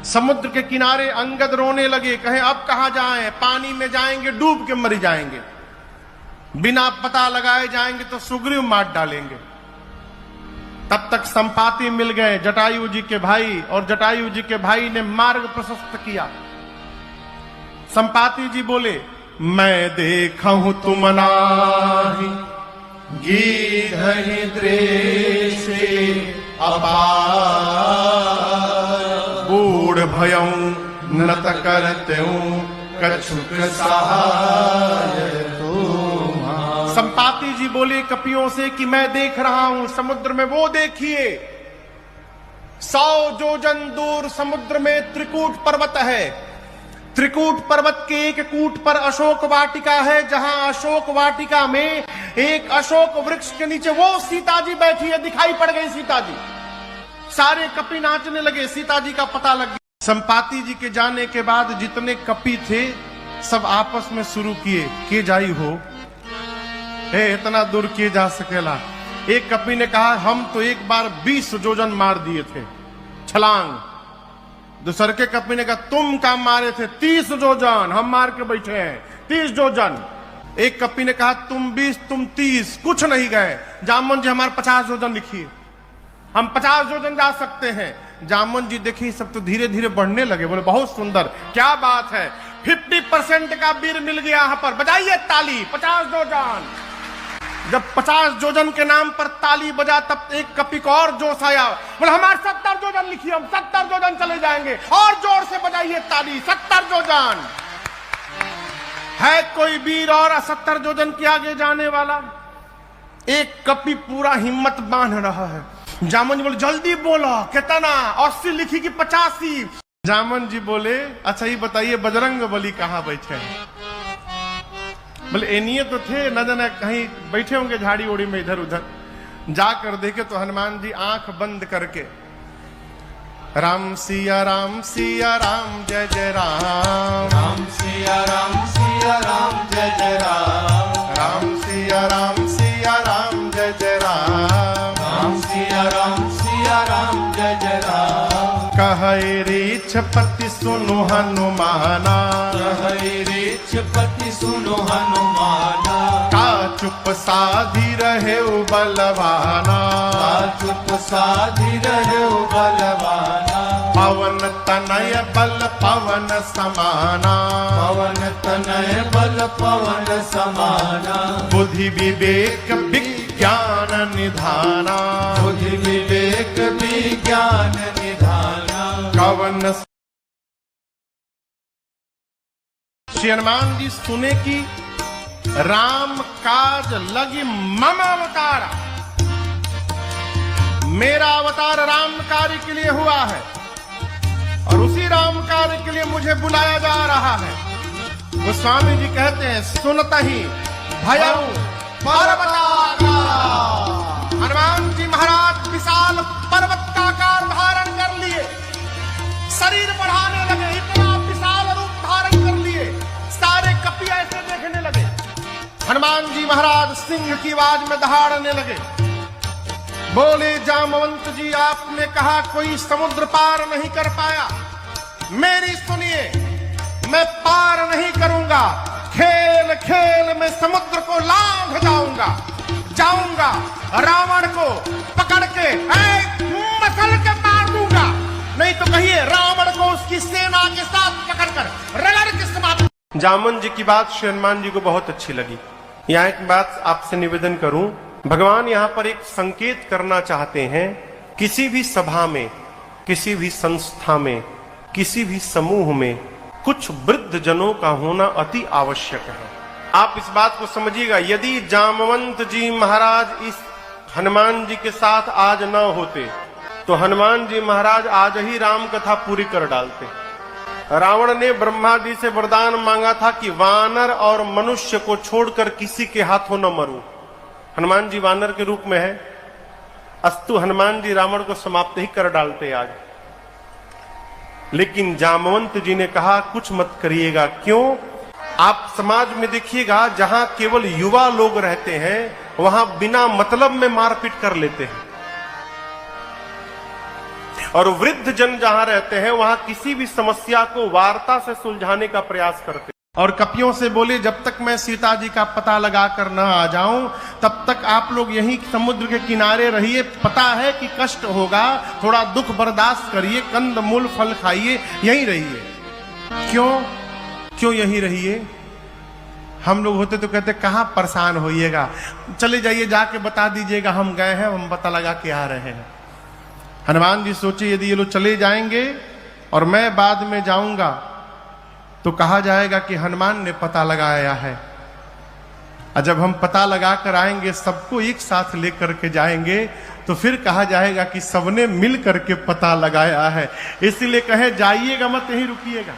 समुद्र के किनारे अंगद रोने लगे, कहे अब कहां जाएं, पानी में जाएंगे डूब के मर जाएंगे, बिना पता लगाए जाएंगे तो सुग्रीव मार डालेंगे। तब तक संपाति मिल गए जटायु जी के भाई, और जटायु जी के भाई ने मार्ग प्रशस्त किया। संपाति जी बोले, मैं देखा हूं तुम नाही गीधहि दृष्टि अपार, बूढ़ भयऊ नत करतेऊ कछुक सहाय तुम्हार। संपाति जी बोले कपियों से कि मैं देख रहा हूं समुद्र में, वो देखिए 100 योजन दूर समुद्र में त्रिकूट पर्वत है। त्रिकूट पर्वत के एक कूट पर अशोक वाटिका है, जहां अशोक वाटिका में एक अशोक वृक्ष के नीचे वो सीता जी बैठी है। दिखाई पड़ गई सीता जी, सारे कपि नाचने लगे, सीता जी का पता लग गया। संपाति जी के जाने के बाद जितने कपि थे सब आपस में शुरू किए, के जाई हो इतना दूर किए जा सकेला। एक कपि ने कहा हम तो एक बार 20 योजन मार दिए थे छलांग। दूसरे के कपि ने कहा तुम काम मारे थे 30 योजन, हम मार के बैठे हैं 30 योजन। एक कपि ने कहा तुम 20 तुम 30, कुछ नहीं गए। जामन जी हमारे 50 योजन लिखिए, हम 50 योजन जा सकते हैं। जामन जी देखिए सब तो धीरे धीरे बढ़ने लगे, बोले बहुत सुंदर, क्या बात है, 50% का वीर मिल गया यहाँ पर, बजाइए ताली। 50 योजन, जब 50 योजन के नाम पर ताली बजा तब एक कपि को और जोश आया, बोले हमारे 70 योजन लिखिए, हम 70 योजन चले जाएंगे, और जोर से बजाइए ताली। 70 योजन है कोई वीर और 70 योजन के आगे जाने वाला? एक कपि पूरा हिम्मत बांध रहा है। जामन जी बोले जल्दी बोलो कितना, 80 लिखी कि 85? जामन जी बोले अच्छा ये बताइए बजरंग बली कहाँ बैठे हैं? बोले एनिए तो थे, न जाने कहीं बैठे होंगे झाड़ी ओड़ी में इधर उधर। जाकर देखे तो हनुमान जी आंख बंद करके राम सिया राम जय जय राम, राम सिया राम जय जय राम, राम सिया राम जय जय राम, राम सिया राम जय जय राम। कहे रीछ पति सुनु हनुमाना, कहे रीछ पति सुनो हनुमाना, का चुप साधी रहे बलवाना, का चुप साधी रहे बलवाना। पवन तनय बल पवन समाना, पवन तनय बल पवन समाना। बुद्धि विवेक विज्ञान निधाना, बुद्धि विवेक विज्ञान निधाना। कवन। श्री हनुमान जी सुने कि राम काज लगी मम अवतार, मेरा अवतार राम कार्य के लिए हुआ है और उसी राम कार्य के लिए मुझे बुलाया जा रहा है। गोस्वामी जी कहते हैं सुनता ही भयऊ पर्वताकार। हनुमान जी महाराज विशाल पर्वत का आकार धारण कर लिए, शरीर बढ़ाने लगे, इतना विशाल रूप धारण कर लिए, सारे कपि ऐसे देखने लगे। हनुमान जी महाराज सिंह की आवाज में दहाड़ने लगे, बोले जामवंत जी आपने कहा कोई समुद्र पार नहीं कर पाया, मेरी सुनिए मैं पार नहीं करूंगा, खेल खेल में समुद्र को लांघ जाऊंगा, रावण को पकड़ के मसल के मार दूंगा, नहीं तो कहिए रावण को उसकी सेना के साथ पकड़कर रगड़ के समाप्त। जामन जी की बात श्री हनुमान जी को बहुत अच्छी लगी। यहाँ एक बात आपसे निवेदन करूं, भगवान यहाँ पर एक संकेत करना चाहते हैं, किसी भी सभा में, किसी भी संस्था में, किसी भी समूह में कुछ वृद्ध जनों का होना अति आवश्यक है। आप इस बात को समझिएगा, यदि जामवंत जी महाराज इस हनुमान जी के साथ आज न होते तो हनुमान जी महाराज आज ही राम कथा पूरी कर डालते। रावण ने ब्रह्मा जी से वरदान मांगा था कि वानर और मनुष्य को छोड़कर किसी के हाथों न मरूं। हनुमान जी वानर के रूप में है, अस्तु हनुमान जी रावण को समाप्त ही कर डालते आज। लेकिन जामवंत जी ने कहा कुछ मत करिएगा। क्यों? आप समाज में देखिएगा जहां केवल युवा लोग रहते हैं वहां बिना मतलब में मारपीट कर लेते हैं। और वृद्ध जन जहां रहते हैं वहां किसी भी समस्या को वार्ता से सुलझाने का प्रयास करते हैं। और कपियों से बोले, जब तक मैं सीता जी का पता लगा कर न आ जाऊं तब तक आप लोग यहीं समुद्र के किनारे रहिए। पता है कि कष्ट होगा, थोड़ा दुख बर्दाश्त करिए, कंद मूल फल खाइए, यहीं रहिए। क्यों यहीं रहिए? हम लोग होते तो कहते कहां परेशान होइएगा, चले जाइए, जाके बता दीजिएगा हम गए हैं, हम पता लगा के आ रहे हैं। हनुमान जी सोचे यदि ये लोग चले जाएंगे और मैं बाद में जाऊंगा तो कहा जाएगा कि हनुमान ने पता लगाया है, और जब हम पता लगा कर आएंगे, सबको एक साथ लेकर के जाएंगे, तो फिर कहा जाएगा कि सबने मिल करके पता लगाया है। इसलिए कहे जाइएगा मत, यहीं रुकिएगा।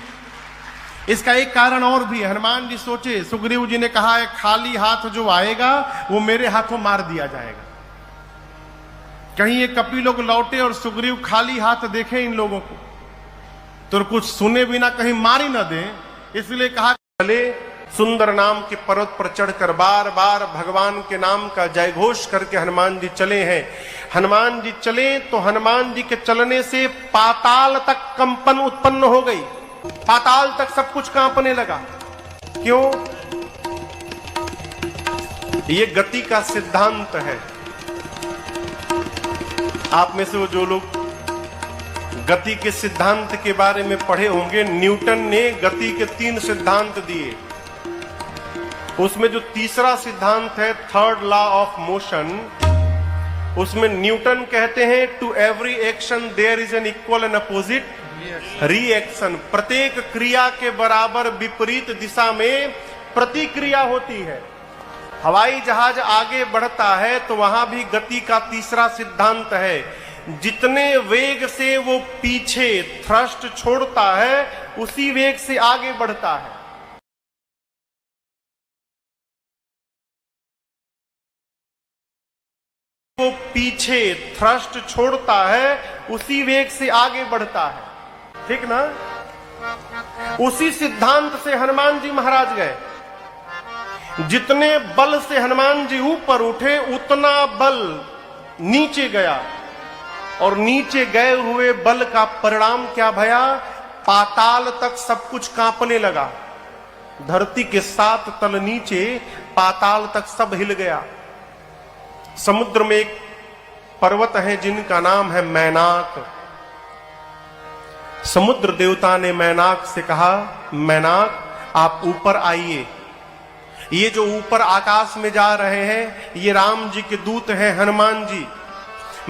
इसका एक कारण और भी है। हनुमान जी सोचे, सुग्रीव जी ने कहा है खाली हाथ जो आएगा वो मेरे हाथों मार दिया जाएगा। कहीं ये कपि लोग लौटे और सुग्रीव खाली हाथ देखे इन लोगों को तो कुछ सुने बिना कहीं मारी ना दे, इसलिए कहा चले सुंदर नाम के पर्वत पर चढ़कर बार बार भगवान के नाम का जयघोष करके हनुमान जी चले हैं। हनुमान जी चले तो हनुमान जी के चलने से पाताल तक कंपन उत्पन्न हो गई, पाताल तक सब कुछ कांपने लगा। क्यों? ये गति का सिद्धांत है। आप में से वो जो लोग गति के सिद्धांत के बारे में पढ़े होंगे, न्यूटन ने गति के 3 सिद्धांत दिए। उसमें जो तीसरा सिद्धांत है थर्ड लॉ ऑफ मोशन, उसमें न्यूटन कहते हैं to every action there is an equal and opposite reaction. प्रत्येक क्रिया के बराबर विपरीत दिशा में प्रतिक्रिया होती है। हवाई जहाज आगे बढ़ता है तो वहां भी गति का तीसरा सिद्धांत है, जितने वेग से वो पीछे थ्रस्ट छोड़ता है उसी वेग से आगे बढ़ता है। वो पीछे थ्रस्ट छोड़ता है उसी वेग से आगे बढ़ता है, ठीक ना? उसी सिद्धांत से हनुमान जी महाराज गए। जितने बल से हनुमान जी ऊपर उठे उतना बल नीचे गया, और नीचे गए हुए बल का परिणाम क्या भया? पाताल तक सब कुछ कांपने लगा। धरती के 7 तल नीचे पाताल तक सब हिल गया। समुद्र में एक पर्वत है जिनका नाम है मैनाक। समुद्र देवता ने मैनाक से कहा, मैनाक आप ऊपर आइए। ये जो ऊपर आकाश में जा रहे हैं ये राम जी के दूत हैं, हनुमान जी।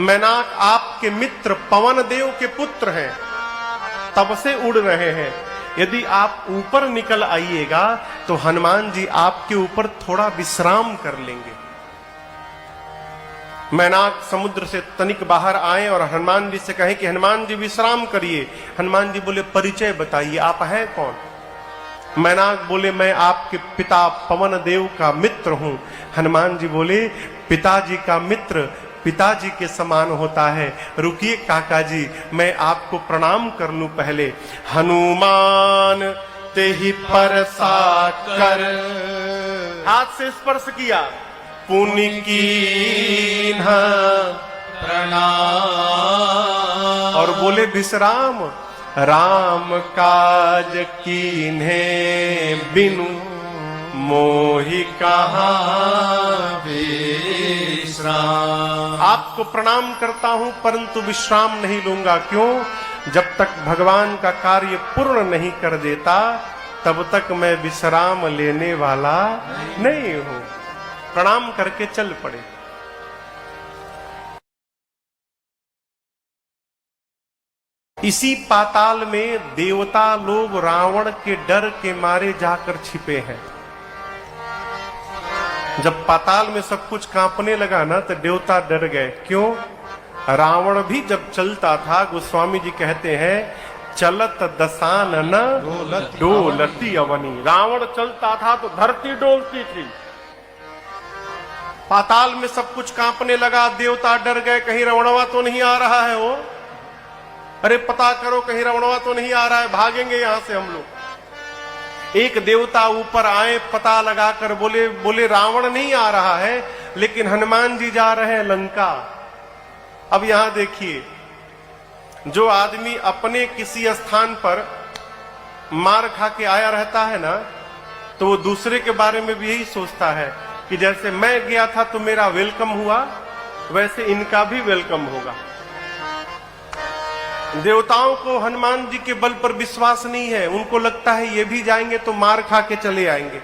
मैनाक आपके मित्र पवन देव के पुत्र हैं, तब से उड़ रहे हैं। यदि आप ऊपर निकल आइएगा तो हनुमान जी आपके ऊपर थोड़ा विश्राम कर लेंगे। मैनाक समुद्र से तनिक बाहर आए और हनुमान जी से कहे कि हनुमान जी विश्राम करिए। हनुमान जी बोले परिचय बताइए, आप हैं कौन? मैनाक बोले मैं आपके पिता पवन देव का मित्र हूं। हनुमान जी बोले पिताजी का मित्र पिताजी के समान होता है। रुकिए काका जी, मैं आपको प्रणाम कर लूं पहले। हनुमान ते ही परसा कर, हाथ से स्पर्श किया, पुण्य कीन्ह प्रणाम, और बोले विश्राम। राम काज कीन्हे बिनु मोहि कहाँ विश्राम। आपको प्रणाम करता हूं परंतु विश्राम नहीं लूंगा। क्यों? जब तक भगवान का कार्य पूर्ण नहीं कर देता तब तक मैं विश्राम लेने वाला नहीं हूं। प्रणाम करके चल पड़े। इसी पाताल में देवता लोग रावण के डर के मारे जाकर छिपे हैं। जब पाताल में सब कुछ कांपने लगा ना तो देवता डर गए। क्यों? रावण भी जब चलता था, गोस्वामी जी कहते हैं चलत दशानन डोलती अवनी। रावण चलता था तो धरती डोलती थी। पाताल में सब कुछ कांपने लगा, देवता डर गए, कहीं रावणवा तो नहीं आ रहा है वो। अरे पता करो कहीं रावणवा तो नहीं आ रहा है, भागेंगे यहां से हम लोग। एक देवता ऊपर आए, पता लगाकर बोले रावण नहीं आ रहा है लेकिन हनुमान जी जा रहे हैं लंका। अब यहां देखिए, जो आदमी अपने किसी स्थान पर मार खा के आया रहता है ना, तो वो दूसरे के बारे में भी यही सोचता है कि जैसे मैं गया था तो मेरा वेलकम हुआ, वैसे इनका भी वेलकम होगा। देवताओं को हनुमान जी के बल पर विश्वास नहीं है, उनको लगता है ये भी जाएंगे तो मार खा के चले आएंगे।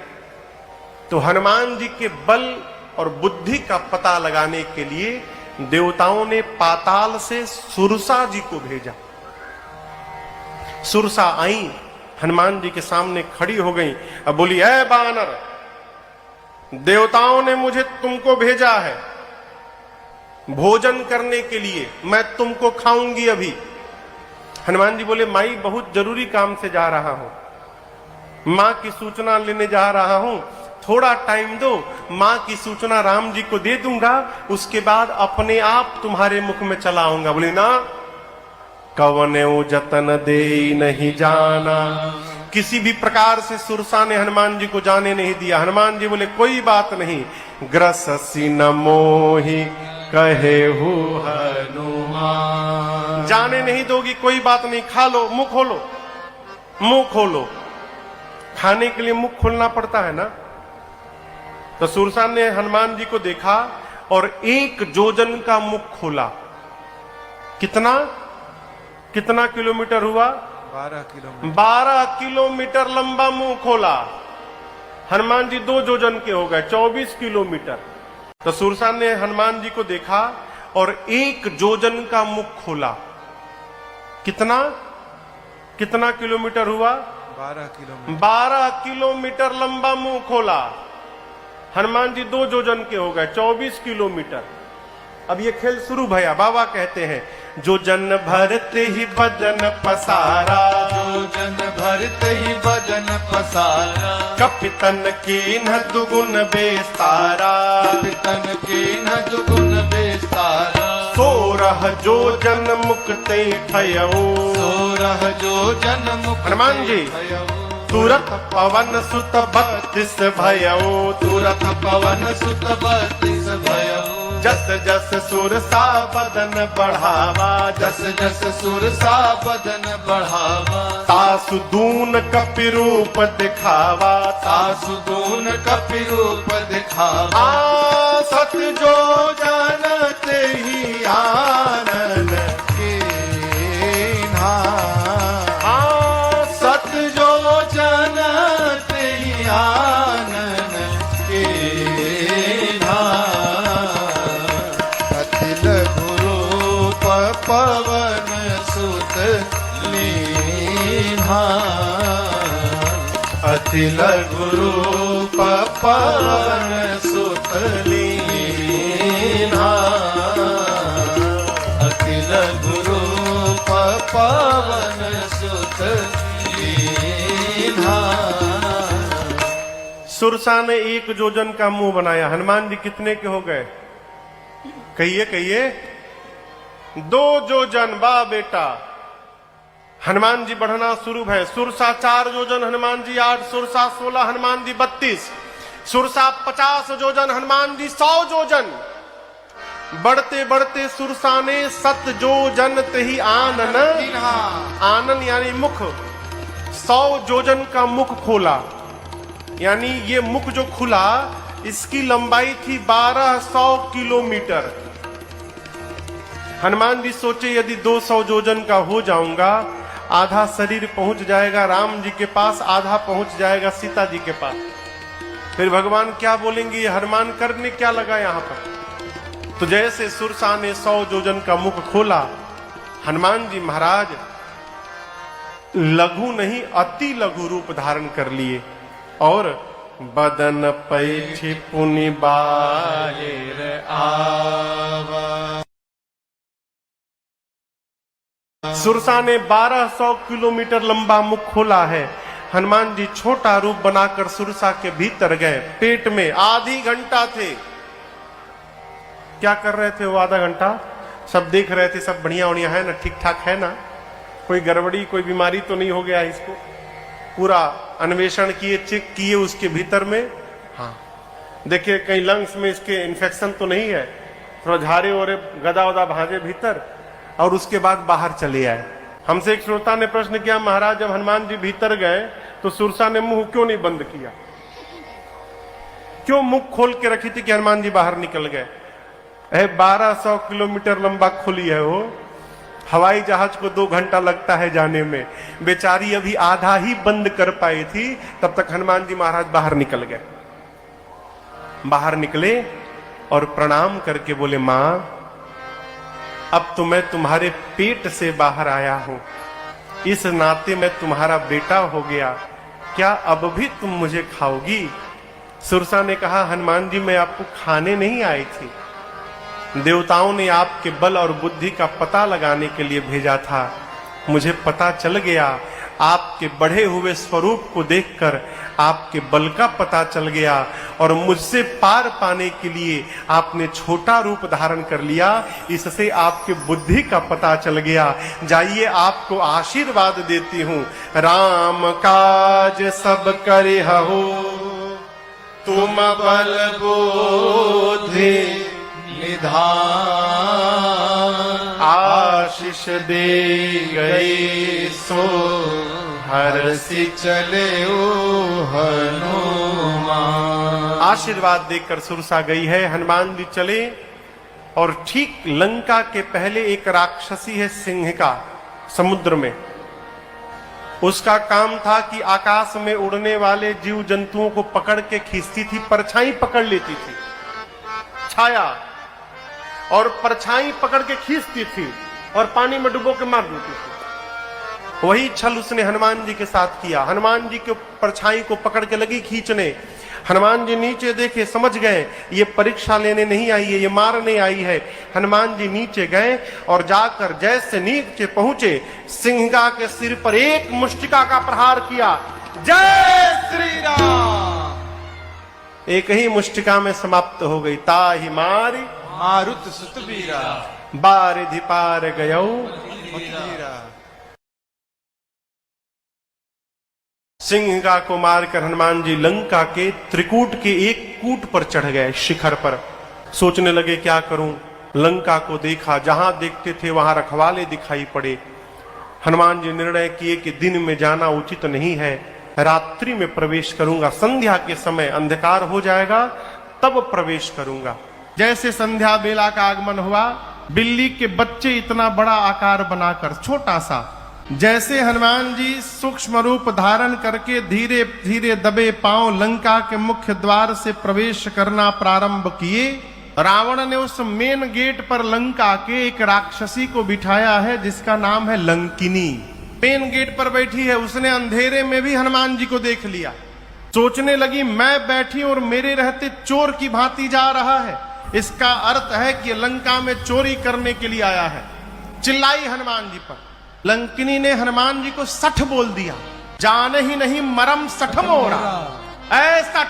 तो हनुमान जी के बल और बुद्धि का पता लगाने के लिए देवताओं ने पाताल से सुरसा जी को भेजा। सुरसा आई, हनुमान जी के सामने खड़ी हो गई। अब बोली, ऐ बानर, देवताओं ने मुझे तुमको भेजा है भोजन करने के लिए, मैं तुमको खाऊंगी अभी। हनुमान जी बोले, माई बहुत जरूरी काम से जा रहा हूं, मां की सूचना लेने जा रहा हूं, थोड़ा टाइम दो, मां की सूचना राम जी को दे दूंगा, उसके बाद अपने आप तुम्हारे मुख में चला आऊंगा। बोले, ना, कवनेऊ जतन दे नहीं जाना। किसी भी प्रकार से सुरसा ने हनुमान जी को जाने नहीं दिया। हनुमान जी बोले, कोई बात नहीं, ग्रससी न मोहि कहे हु हनुमान। जाने नहीं दोगी, कोई बात नहीं, खा लो, मुंह खोलो, मुंह खोलो। खाने के लिए मुंह खोलना पड़ता है ना। तो सुरसा ने हनुमान जी को देखा और 1 जोजन का मुख खोला। कितना कितना किलोमीटर हुआ? 12 किलोमीटर। 12 किलोमीटर लंबा मुंह खोला। हनुमान जी 2 जोजन के हो गए, 24 किलोमीटर। तो सुरसा ने हनुमान जी को देखा और 1 जोजन का मुख खोला। कितना कितना किलोमीटर हुआ? 12 किलोमीटर। 12 किलोमीटर लंबा मुंह खोला। हनुमान जी 2 जोजन के हो गए, 24 किलोमीटर। अब ये खेल शुरू भया। बाबा कहते हैं, जो जन भरते ही भजन पसारा, जो जन भरते ही भजन पसारा, कपितन की न दुगुन बेस्तारा, पितन के न दुगुन बेस्तारा, 16 जो जन मुक्ते भयऊ। 16 जो जन मुक्त हनुमान जी, तुरत पवन सुत 32 भयऊ, तुरत पवन सुत 32 भयऊ, जस जस सुरसा बदन बढ़ावा, जस जस सुरसा बदन बढ़ावा, तासु दून कपि रूप दिखावा, सासु दून कपि रूप दिखावा, सत जो जानते ही आनन के ना सत जो जानते ही आनन के ना, अतिल गुरु पवन सुत लीन्हा, अतिल गुरु पवन सुत लीन्हा, अतिल गुरु पवन सुत लीन्हा। सुरसा ने 1 जोजन का मुंह बनाया। हनुमान जी कितने के हो गए? कहिए कहिए। 2 जोजन। बा बेटा, हनुमान जी बढ़ना शुरू है। सुरसा 4 जोजन, हनुमान जी 8, सुरसा 16, हनुमान जी 32, सुरसा 50 जोजन, हनुमान जी 100 जोजन। बढ़ते बढ़ते सुरसा ने 7 जोजन तही आनन, आनन यानी मुख, 100 जोजन का मुख खोला। यानी ये मुख जो खुला, इसकी लंबाई थी 1200 किलोमीटर। हनुमान जी सोचे, यदि 200 जोजन का हो जाऊंगा, आधा शरीर पहुंच जाएगा राम जी के पास, आधा पहुंच जाएगा सीता जी के पास। फिर भगवान क्या बोलेंगे, ये हनुमान करने क्या लगा यहां पर? तो जैसे सुरसा ने 100 जोजन का मुख खोला, हनुमान जी महाराज लघु नहीं अति लघु रूप धारण कर लिए और बदन पैठी पुनि बाहिर आवा। सुरसा ने 1200 किलोमीटर लंबा मुख खोला है। हनुमान जी छोटा रूप बनाकर सुरसा के भीतर गए। पेट में आधी घंटा थे। क्या कर रहे थे वो आधा घंटा? सब देख रहे थे, सब बढ़िया बढ़िया है ना, ठीक ठाक है ना, कोई गड़बड़ी कोई बीमारी तो नहीं हो गया इसको। पूरा अन्वेषण किए, चेक किए उसके भीतर में। हाँ, देखिए कहीं लंग्स में इसके इन्फेक्शन तो नहीं है। थोड़ा झारे और गदा वदा भाजे भीतर, और उसके बाद बाहर चले आए। हमसे एक श्रोता ने प्रश्न किया, महाराज जब हनुमान जी भीतर गए तो सुरसा ने मुंह क्यों नहीं बंद किया, क्यों मुख खोल के रखी थी कि हनुमान जी बाहर निकल गए? 1200 किलोमीटर लंबा खुली है वो, हवाई जहाज को 2 घंटा लगता है जाने में, बेचारी अभी आधा ही बंद कर पाई थी, तब तक हनुमान जी महाराज बाहर निकल गए। बाहर निकले और प्रणाम करके बोले, मां अब तो मैं तुम्हारे पेट से बाहर आया हूं, इस नाते मैं तुम्हारा बेटा हो गया, क्या अब भी तुम मुझे खाओगी? सुरसा ने कहा, हनुमान जी मैं आपको खाने नहीं आई थी, देवताओं ने आपके बल और बुद्धि का पता लगाने के लिए भेजा था। मुझे पता चल गया, आपके बढ़े हुए स्वरूप को देखकर आपके बल का पता चल गया और मुझसे पार पाने के लिए आपने छोटा रूप धारण कर लिया, इससे आपके बुद्धि का पता चल गया। जाइए आपको आशीर्वाद देती हूं, राम काज सब करिहु तुम बल बुद्धि निधान, आशीष दे गए सो हर्षि चले हनुमान। आशीर्वाद देकर सुरसा गई है। हनुमान जी चले और ठीक लंका के पहले एक राक्षसी है सिंहिका समुद्र में, उसका काम था कि आकाश में उड़ने वाले जीव जंतुओं को पकड़ के खींचती थी, परछाई पकड़ लेती थी, छाया और परछाई पकड़ के खींचती थी और पानी में डुबो के मार देती थी। वही छल उसने हनुमान जी के साथ किया। हनुमान जी के परछाई को पकड़ के लगी खींचने। हनुमान जी नीचे देखे, समझ गए ये परीक्षा लेने नहीं आई है, ये मारने आई है। हनुमान जी नीचे गए और जाकर जैसे नीचे पहुंचे, सिंहिका के सिर पर एक मुष्टिका का प्रहार किया। जय श्री राम। एक ही मुष्टिका में समाप्त हो गई। ताहि मारी मारुत सुत बीरा, बारिधि पार गयौ। सिंहिका को मारकर हनुमान जी लंका के त्रिकूट के एक कूट पर चढ़ गए, शिखर पर। सोचने लगे क्या करूं। लंका को देखा, जहां देखते थे वहां रखवाले दिखाई पड़े। हनुमान जी निर्णय किए कि दिन में जाना उचित नहीं है, रात्रि में प्रवेश करूंगा, संध्या के समय अंधकार हो जाएगा तब प्रवेश करूंगा। जैसे संध्या बेला का आगमन हुआ, बिल्ली के बच्चे इतना बड़ा आकार बनाकर, छोटा सा, जैसे हनुमान जी सूक्ष्म रूप धारण करके धीरे धीरे दबे पांव लंका के मुख्य द्वार से प्रवेश करना प्रारंभ किए, रावण ने उस मेन गेट पर लंका के एक राक्षसी को बिठाया है जिसका नाम है लंकिनी। मेन गेट पर बैठी है, उसने अंधेरे में भी हनुमान जी को देख लिया। सोचने लगी मैं बैठी और मेरे रहते चोर की भांति जा रहा है, इसका अर्थ है कि लंका में चोरी करने के लिए आया है। चिल्लाई हनुमान जी पर। लंकिनी ने हनुमान जी को सठ बोल दिया। जान ही नहीं मरम सठ मोरा, ऐसा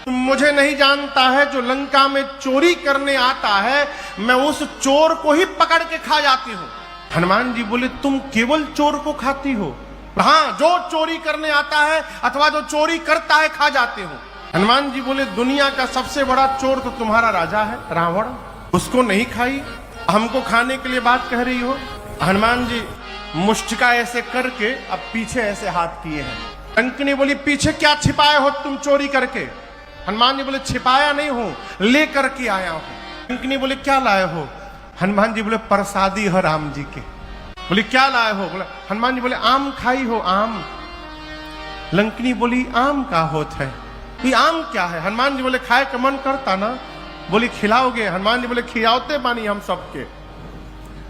मुझे नहीं जानता है जो लंका में चोरी करने आता है, मैं उस चोर को ही पकड़ के खा जाती हूं। हनुमान जी बोले तुम केवल चोर को खाती हो? हाँ, जो चोरी करने आता है अथवा जो चोरी करता है खा जाते हो। हनुमान जी बोले दुनिया का सबसे बड़ा चोर तो तुम्हारा राजा है रावण, उसको नहीं खाई, हमको खाने के लिए बात कह रही हो? हनुमान जी मुष्टिका ऐसे करके अब पीछे ऐसे हाथ किए हैं। लंकिनी बोली पीछे क्या छिपाए हो तुम चोरी करके? हनुमान जी बोले छिपाया नहीं हूं, ले करके आया हूं। लंकिनी बोले क्या लाए हो? हनुमान जी बोले प्रसादी है राम जी के। बोली क्या लाए हो? बोले हनुमान जी बोले आम खाई हो? आम। लंकिनी बोली आम का होत है? ये आम क्या है? हनुमान जी बोले खाए का मन करता ना। बोली खिलाओगे? हनुमान जी बोले खिलाओते बानी हम सबके,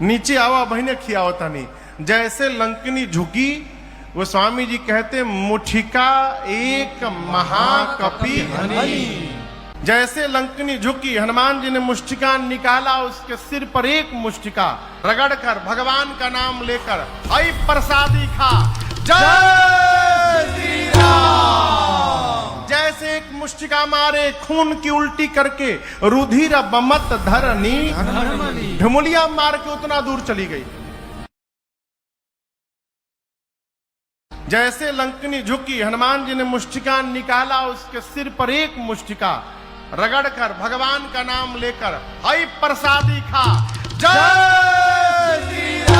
नीचे आवा बहने खियावता नहीं। जैसे लंकिनी झुकी, वो स्वामी जी कहते मुठिका एक महाकपि हनी। जैसे लंकिनी झुकी, हनुमान जी ने मुष्टिका निकाला, उसके सिर पर एक मुष्टिका रगड़कर भगवान का नाम लेकर आई प्रसादी खा। जय श्री राम। जैसे एक मुष्टिका मारे, खून की उल्टी करके रुधिर बमत धरनी ढमुलिया मार के उतना दूर चली गई। जैसे लंकिनी झुकी, हनुमान जी ने मुष्टिका निकाला, उसके सिर पर एक मुष्टिका रगड़कर भगवान का नाम लेकर आई प्रसादी खा। जय श्री राम।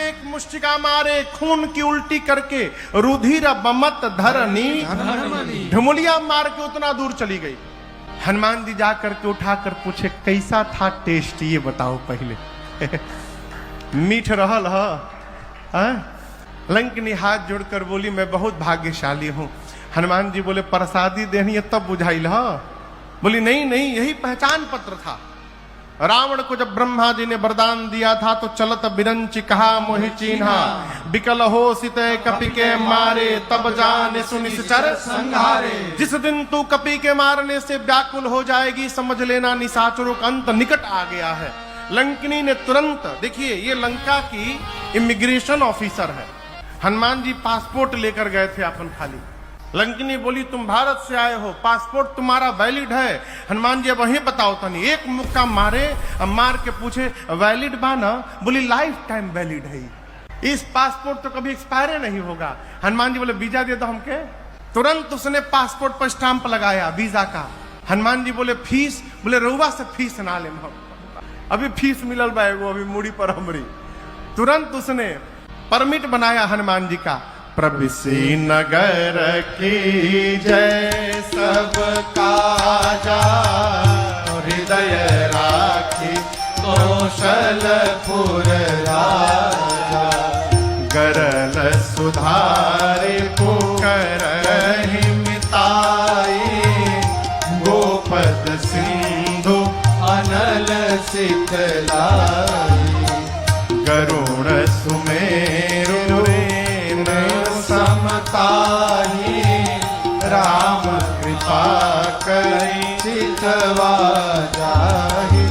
एक मुष्टिका मारे खून की उल्टी करके रुधिर बमत धरनी ढमुलिया मार के उतना दूर चली गई। हनुमान जी जा करके उठाकर पूछे कैसा था टेस्ट, ये बताओ पहले। मीठ रहल है। लंकनी हाथ जोड़कर बोली मैं बहुत भाग्यशाली हूं। हनुमान जी बोले प्रसादी देनी है तब बुझाइल ह? बोली नहीं नहीं, यही पहचान पत्र था। रावण को जब ब्रह्मा जी ने वरदान दिया था तो चलत बिरंची कहा मोहि चीन्हा, बिकल हो सिते कपि के मारे तब जाने सुनिश्चर संहारे। जिस दिन तू कपि के मारने से व्याकुल हो जाएगी समझ लेना निशाचरों का अंत निकट आ गया है। लंकिनी ने तुरंत, देखिए ये लंका की इमिग्रेशन ऑफिसर है, हनुमान जी पासपोर्ट लेकर गए थे अपन खाली। लंकिनी बोली तुम भारत से आए हो, पासपोर्ट तुम्हारा वैलिड है? हनुमान जी वही बताओ तनी। एक मुक्का मारे, मार के पूछे वैलिड बा ना? बोली लाइफ टाइम वैलिड है, इस पासपोर्ट तो कभी एक्सपायर नहीं होगा। हनुमान जी बोले वीजा दे दो हमके। तुरंत उसने पासपोर्ट पर स्टाम्प लगाया वीजा का। हनुमान जी बोले फीस? बोले रउआ से फीस ना ले, अभी फीस मिलल बा एगो अभी मुड़ी पर हमरी। तुरंत उसने परमिट बनाया हनुमान जी का। प्रविसी नगर की जय सब काजा, हृदय राखी कौशलपुर राजा। गरल सुधारे पुकर मिताई, गोपद सिंधु अनल सिखलाई। करुण सुमेरु समताही, राम कृपा करी चितवा जाहि।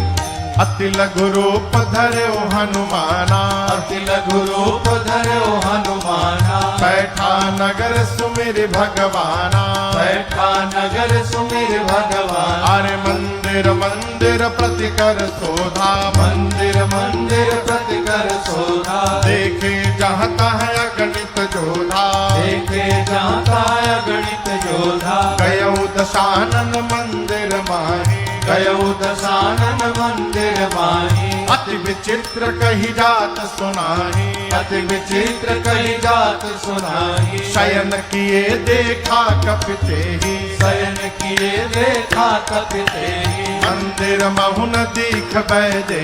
अति लघु रूप धर्यो हनुमाना, अति लघु रूप धर्यो हनुमाना। बैठा नगर सुमिर भगवाना, बैठा नगर सुमिर भगवान। अरे मंदिर मंदिर प्रतिकर शोधा, मंदिर मंदिर प्रतिकर शोधा। देखे जहाँ तहाँ अगणित जोधा, देखे जाता अगणित योधा। गयौ दशानन मंदिर माही, गयो दशानन मंदिर माही। अति विचित्र कही जात सुनाही, अति विचित्र कही जात सुनाही। शयन किए देखा कपिते ही, शयन किए देखा कपिते ही। मंदिर महुन दीख बैदे,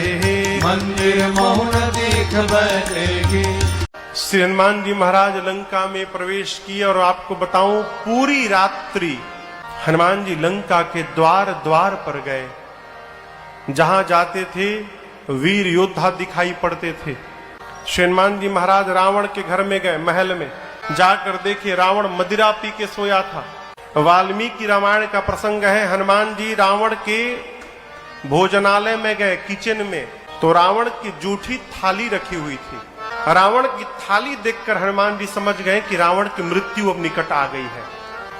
मंदिर मौन दीख बैठेगी। श्री हनुमान जी महाराज लंका में प्रवेश किए और आपको बताऊं पूरी रात्रि हनुमान जी लंका के द्वार द्वार पर गए। जहां जाते थे वीर योद्धा दिखाई पड़ते थे। श्री हनुमान जी महाराज रावण के घर में गए, महल में जाकर देखे रावण मदिरा पी के सोया था। वाल्मीकि रामायण का प्रसंग है। हनुमान जी रावण के भोजनालय में गए, किचन में, तो रावण की जूठी थाली रखी हुई थी। रावण की थाली देखकर हनुमान जी समझ गए कि रावण की मृत्यु अब निकट आ गई है।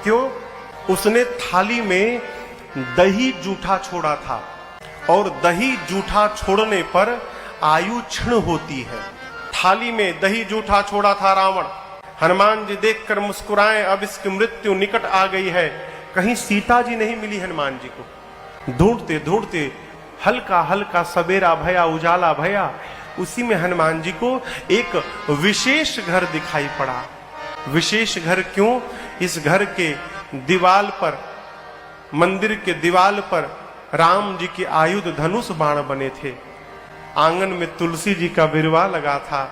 क्यों? उसने थाली में दही जूठा छोड़ा था और दही जूठा छोड़ने पर आयु क्षीण होती है। थाली में दही जूठा छोड़ा था रावण। हनुमान जी देखकर मुस्कुराए, अब इसकी मृत्यु निकट आ गई है। कहीं सीता जी नहीं मिली हनुमान जी को। ढूंढते ढूंढते हल्का हल्का सवेरा भया, उजाला भया, उसी में हनुमान जी को एक विशेष घर दिखाई पड़ा। विशेष घर क्यों? इस घर के दीवाल पर, मंदिर के दीवाल पर राम जी के आयुध धनुष बाण बने थे। आंगन में तुलसी जी का बिरवा लगा था।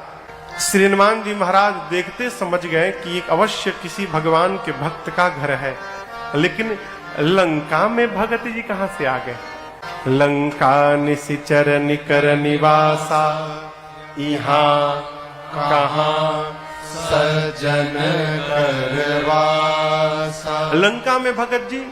श्री हनुमान जी महाराज देखते समझ गए कि एक अवश्य किसी भगवान के भक्त का घर है। लेकिन लंका में भगत जी कहां से आ गए? लंका निशिचर निकर निवासा, यहाँ कहाँ सज्जन करवासा। लंका में भगत जी।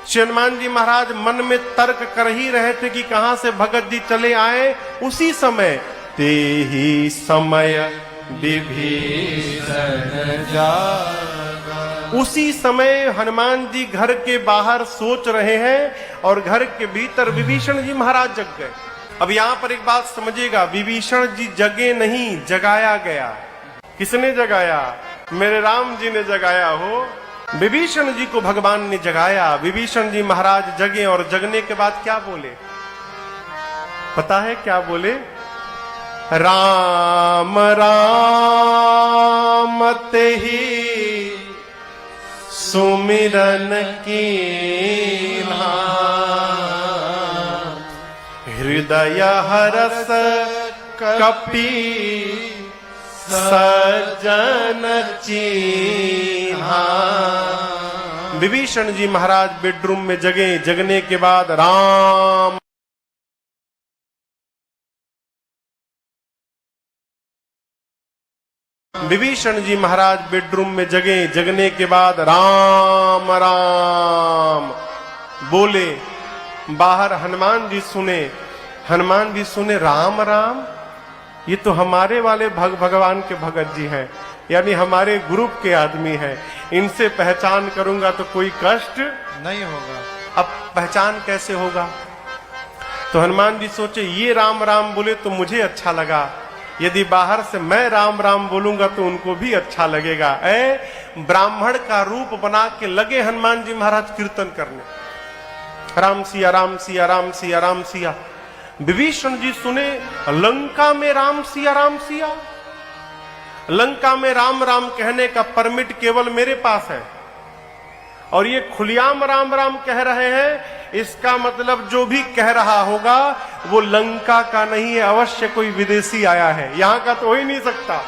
श्री हनुमान जी महाराज मन में तर्क कर ही रहे थे कि कहां से भगत जी चले आए। उसी समय ते ही समय विभीषण जागा। उसी समय हनुमान जी घर के बाहर सोच रहे हैं और घर के भीतर विभीषण जी महाराज जग गए। अब यहां पर एक बात समझिएगा, विभीषण जी जगे नहीं, जगाया गया। किसने जगाया? मेरे राम जी ने जगाया हो। विभीषण जी को भगवान ने जगाया। विभीषण जी महाराज जगे और जगने के बाद क्या बोले? पता है क्या बोले? राम राम तेहि सुमिरन कीन्हा, हृदय हरस कपि सज्जन चीन्हा। विभीषण जी महाराज बेडरूम में जगे, जगने के बाद राम विभीषण जी महाराज बेडरूम में जगे, जगने के बाद राम राम बोले। बाहर हनुमान जी सुने राम राम, ये तो हमारे वाले भगवान के भगत जी हैं, यानी हमारे ग्रुप के आदमी हैं, इनसे पहचान करूंगा तो कोई कष्ट नहीं होगा। अब पहचान कैसे होगा? तो हनुमान जी सोचे ये राम राम बोले तो मुझे अच्छा लगा, यदि बाहर से मैं राम राम बोलूंगा तो उनको भी अच्छा लगेगा। ब्राह्मण का रूप बना के लगे हनुमान जी महाराज कीर्तन करने, राम सिया राम सिया राम सिया राम सिया। विभीषण जी सुने लंका में राम सिया राम सिया, लंका में राम राम कहने का परमिट केवल मेरे पास है, और ये खुलियाम राम राम कह रहे हैं, इसका मतलब जो भी कह रहा होगा वो लंका का नहीं है, अवश्य कोई विदेशी आया है, यहां का तो हो ही नहीं सकता।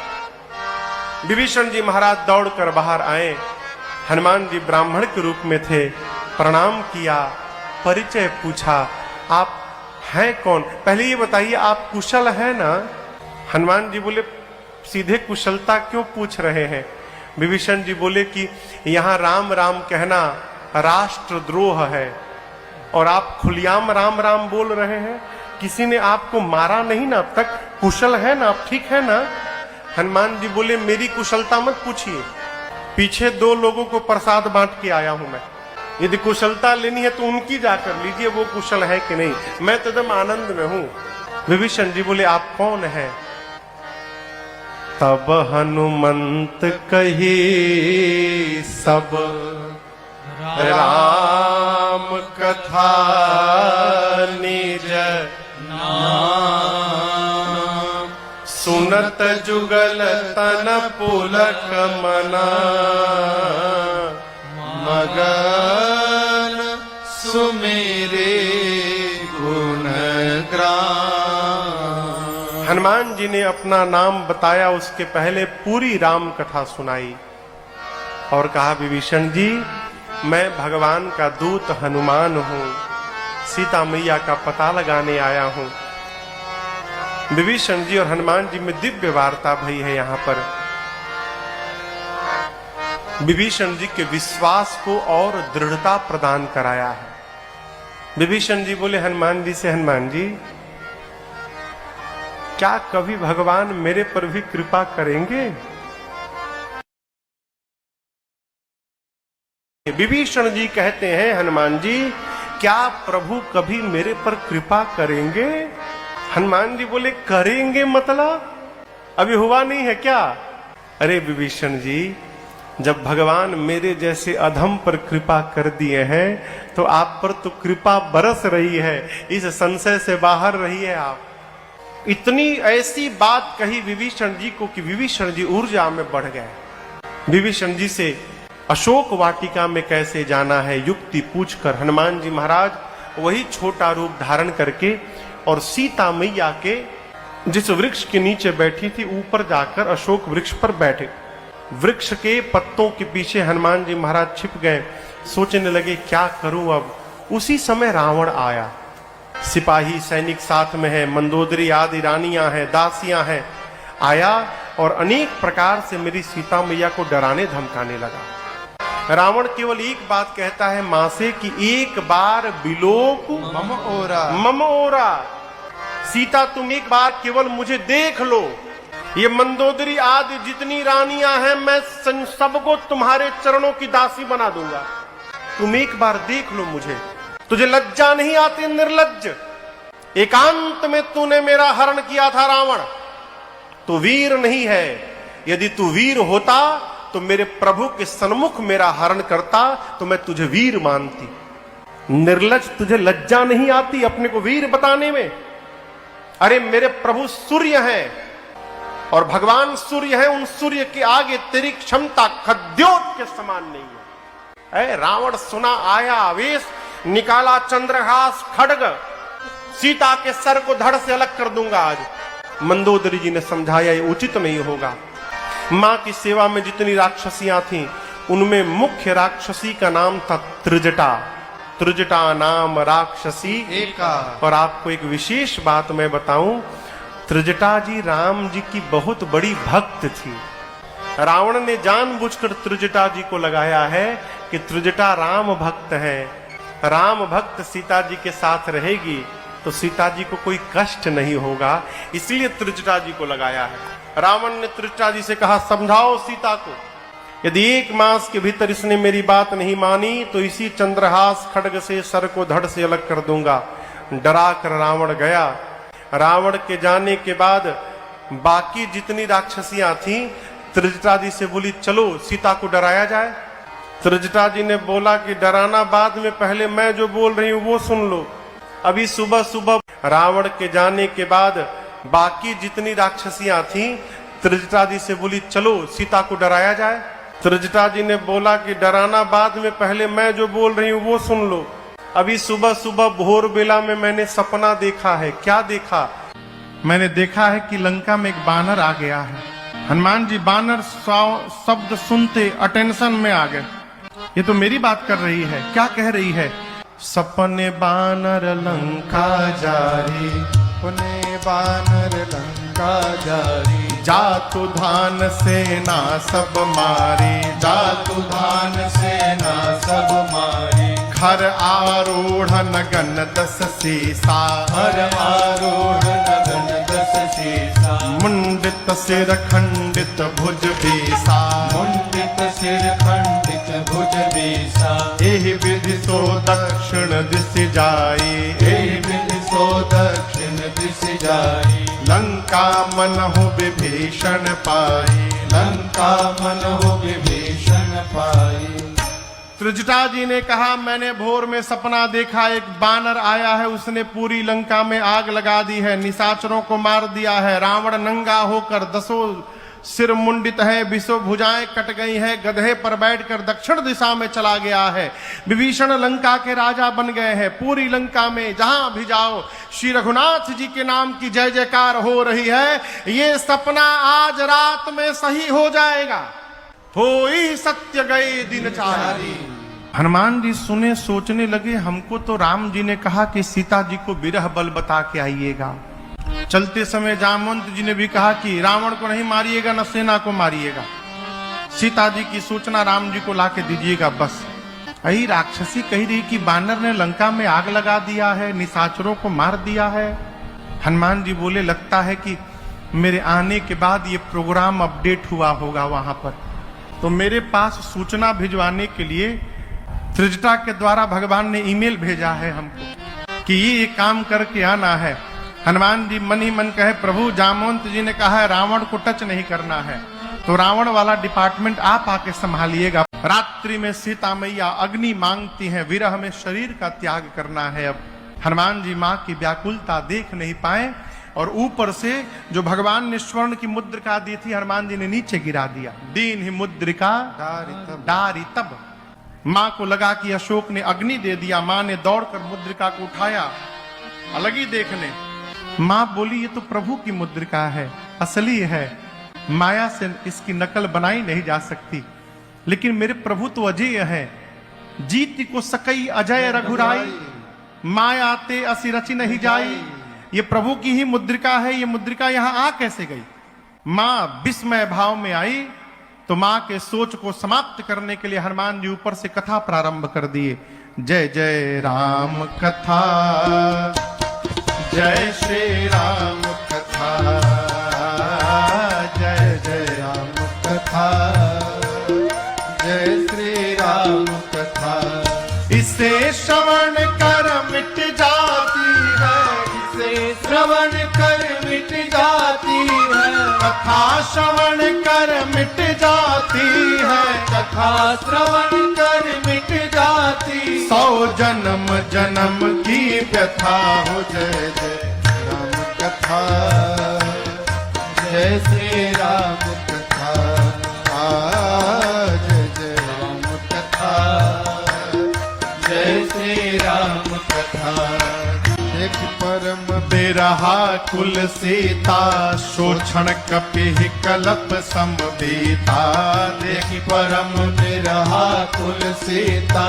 विभीषण जी महाराज दौड़कर बाहर आए, हनुमान जी ब्राह्मण के रूप में थे, प्रणाम किया, परिचय पूछा, आप हैं कौन? पहले ये बताइए आप कुशल हैं ना? हनुमान जी बोले सीधे कुशलता क्यों पूछ रहे हैं? विभीषण जी बोले कि यहां राम राम कहना राष्ट्रद्रोह है, और आप खुलियाम राम राम बोल रहे हैं, किसी ने आपको मारा नहीं ना अब तक, कुशल है ना, आप ठीक है ना? हनुमान जी बोले मेरी कुशलता मत पूछिए, पीछे 2 लोगों को प्रसाद बांट के आया हूं मैं, यदि कुशलता लेनी है तो उनकी जाकर लीजिए, वो कुशल है कि नहीं, मैं तो एकदम आनंद में हूं। विभीषण जी बोले आप कौन हैं? तब हनुमंत कही सब राम कथा निज नाम, सुनत जुगल तन पुलक मना, मगन सुमेरे गुण ग्राम। हनुमान जी ने अपना नाम बताया, उसके पहले पूरी राम कथा सुनाई और कहा विभीषण जी मैं भगवान का दूत हनुमान हूं, सीता मैया का पता लगाने आया हूं। विभीषण जी और हनुमान जी में दिव्य वार्ता भई है। यहां पर विभीषण जी के विश्वास को और दृढ़ता प्रदान कराया है। विभीषण जी बोले हनुमान जी से, हनुमान जी क्या कभी भगवान मेरे पर भी कृपा करेंगे? विभीषण जी कहते हैं हनुमान जी क्या प्रभु कभी मेरे पर कृपा करेंगे? हनुमान जी बोले करेंगे मतलब अभी हुआ नहीं है क्या? अरे विभीषण जी जब भगवान मेरे जैसे अधम पर कृपा कर दिए हैं तो आप पर तो कृपा बरस रही है, इस संशय से बाहर रहिए आप। इतनी ऐसी बात कही विभीषण जी को कि विभीषण जी ऊर्जा में बढ़ गए। विभीषण जी से अशोक वाटिका में कैसे जाना है युक्ति पूछकर हनुमान जी महाराज वही छोटा रूप धारण करके और सीता मैया के जिस वृक्ष के नीचे बैठी थी ऊपर जाकर अशोक वृक्ष पर बैठे। वृक्ष के पत्तों के पीछे हनुमान जी महाराज छिप गए, सोचने लगे क्या करूं अब। उसी समय रावण आया, सिपाही सैनिक साथ में है, मंदोदरी आदि रानियां हैं, दासियां हैं, आया और अनेक प्रकार से मेरी सीता मैया को डराने धमकाने लगा। रावण केवल एक बात कहता है मां से कि एक बार बिलोक मम ओरा, सीता तुम एक बार केवल मुझे देख लो, ये मंदोदरी आदि जितनी रानियां हैं मैं सबको तुम्हारे चरणों की दासी बना दूंगा, तुम एक बार देख लो मुझे। तुझे लज्जा नहीं आती निर्लज्ज? एकांत में तूने मेरा हरण किया था रावण, तू वीर नहीं है। यदि तू वीर होता तो मेरे प्रभु के सन्मुख मेरा हरण करता तो मैं तुझे वीर मानती। निर्लज्ज, तुझे लज्जा नहीं आती अपने को वीर बताने में? अरे मेरे प्रभु सूर्य हैं और भगवान सूर्य है, उन सूर्य के आगे तेरी क्षमता खद्योत के समान नहीं है। ऐ रावण सुना आया आवेश, निकाला चंद्रहास खड्ग, सीता के सर को धड़ से अलग कर दूंगा आज। मंदोदरी जी ने समझाया ये उचित नहीं होगा। मां की सेवा में जितनी राक्षसियां थीं उनमें मुख्य राक्षसी का नाम था त्रिजटा। त्रिजटा नाम राक्षसी एका। और आपको एक विशेष बात मैं बताऊं, त्रिजटा जी राम जी की बहुत बड़ी भक्त थी। रावण ने जानबूझकर त्रिजटा जी को लगाया है कि त्रिजटा राम भक्त है, राम भक्त सीता जी के साथ रहेगी तो सीता जी को कोई कष्ट नहीं होगा, इसलिए त्रिजटा जी को लगाया है। रावण ने त्रिजटा जी से कहा समझाओ सीता को, यदि 1 मास के भीतर इसने मेरी बात नहीं मानी तो इसी चंद्रहास खड्ग से सर को धड़ से अलग कर दूंगा। डरा कर रावण गया। रावण के जाने के बाद बाकी जितनी राक्षसियां थीं त्रिजटा जी से बोली चलो सीता को डराया जाए। त्रिजटा जी ने बोला कि डराना बाद में, पहले मैं जो बोल रही हूं वो सुन लो। अभी सुबह सुबह रावण के जाने के बाद बाकी जितनी राक्षसियां थीं त्रिजटा जी से बोली चलो सीता को डराया जाए। त्रिजटा जी ने बोला कि डराना बाद में, पहले मैं जो बोल रही हूं वो सुन लो। अभी सुबह सुबह भोर बेला में मैंने सपना देखा है। क्या देखा? मैंने देखा है कि लंका में एक बानर आ गया है। हनुमान जी बानर शब्द सुनते अटेंशन में आ गए। ये तो मेरी बात कर रही है। क्या कह रही है? सपने बानर लंका जारी, पुने बानर लंका जारी, जातु धान सेना सब मारी, जातु धान सेना सब मारी, घर आरूढ़ नगन 10 सीसा, हर आरूढ़ नगन 10 सीसा, मुंडित सिर खंडित भुज बीसा, मुंडित सिर खंडित भुज बीसा, एहि विधि सो दक्षिण दिश जाई, एहि विधि सो दक्षिण दिश जाई, लंका मनहु विभीषण पाई, लंका मनहु विभीषण पाई। त्रिजटा जी ने कहा मैंने भोर में सपना देखा, एक बानर आया है, उसने पूरी लंका में आग लगा दी है, निशाचरों को मार दिया है। रावण नंगा होकर 10 सिर मुंडित है, 20 भुजाएं कट गई है, गधे पर बैठकर दक्षिण दिशा में चला गया है। विभीषण लंका के राजा बन गए हैं। पूरी लंका में जहां भी जाओ श्री रघुनाथ जी के नाम की जय जयकार हो रही है। ये सपना आज रात में सही हो जाएगा। होई सत्य गए दिन चारी। हनुमान जी सुने, सोचने लगे हमको तो राम जी ने कहा कि सीता जी को विरह बल बता के आइएगा। चलते समय जामवंत जी ने भी कहा कि रावण को नहीं मारिएगा न सेना को मारिएगा, सीता जी की सूचना राम जी को लाके दीजिएगा बस। अही राक्षसी कह रही कि बानर ने लंका में आग लगा दिया है, निशाचरों को मार दिया है। हनुमान जी बोले लगता है कि मेरे आने के बाद ये प्रोग्राम अपडेट हुआ होगा वहां पर, तो मेरे पास सूचना भिजवाने के लिए त्रिजटा के द्वारा भगवान ने ईमेल भेजा है हमको कि ये काम करके आना है। हनुमान जी मन ही मन कहे प्रभु जामवंत जी ने कहा है रावण को टच नहीं करना है, तो रावण वाला डिपार्टमेंट आप आके संभालिएगा। रात्रि में सीता मैया अग्नि मांगती हैं, विरह में शरीर का त्याग करना है। अब हनुमान जी माँ की व्याकुलता देख नहीं पाए और ऊपर से जो भगवान ने स्वर्ण की मुद्रिका दी थी हनुमान जी ने नीचे गिरा दिया। दीन ही मुद्रिका डारी तब। माँ को लगा कि अशोक ने अग्नि दे दिया। माँ ने दौड़कर मुद्रिका को उठाया, अलग देखने। माँ बोली ये तो प्रभु की मुद्रिका है, असली है, माया से इसकी नकल बनाई नहीं जा सकती। लेकिन मेरे प्रभु तो अजय है, जीत को सकई अजय रघुराई, माया ते असि रचि नहीं जाई। ये प्रभु की ही मुद्रिका है, ये मुद्रिका यहां आ कैसे गई? मां विस्मय भाव में आई तो मां के सोच को समाप्त करने के लिए हनुमान जी ऊपर से कथा प्रारंभ कर दिए। जय जय राम कथा, जय श्री राम कथा, जय जय राम कथा, जय श्री राम कथा। इसे श्रवण कर मिट जाती है, इसे श्रवण कर मिट जाती है, कथा श्रवण कर मिट जाती है, कथा श्रवण कर मिट जाती। 100 जन्म जन्म की व्यथा हो। जय जय राम कथा, कुल सीता, शोषण कपि कलप समबीता। देखि परम बिरहा कुल सीता,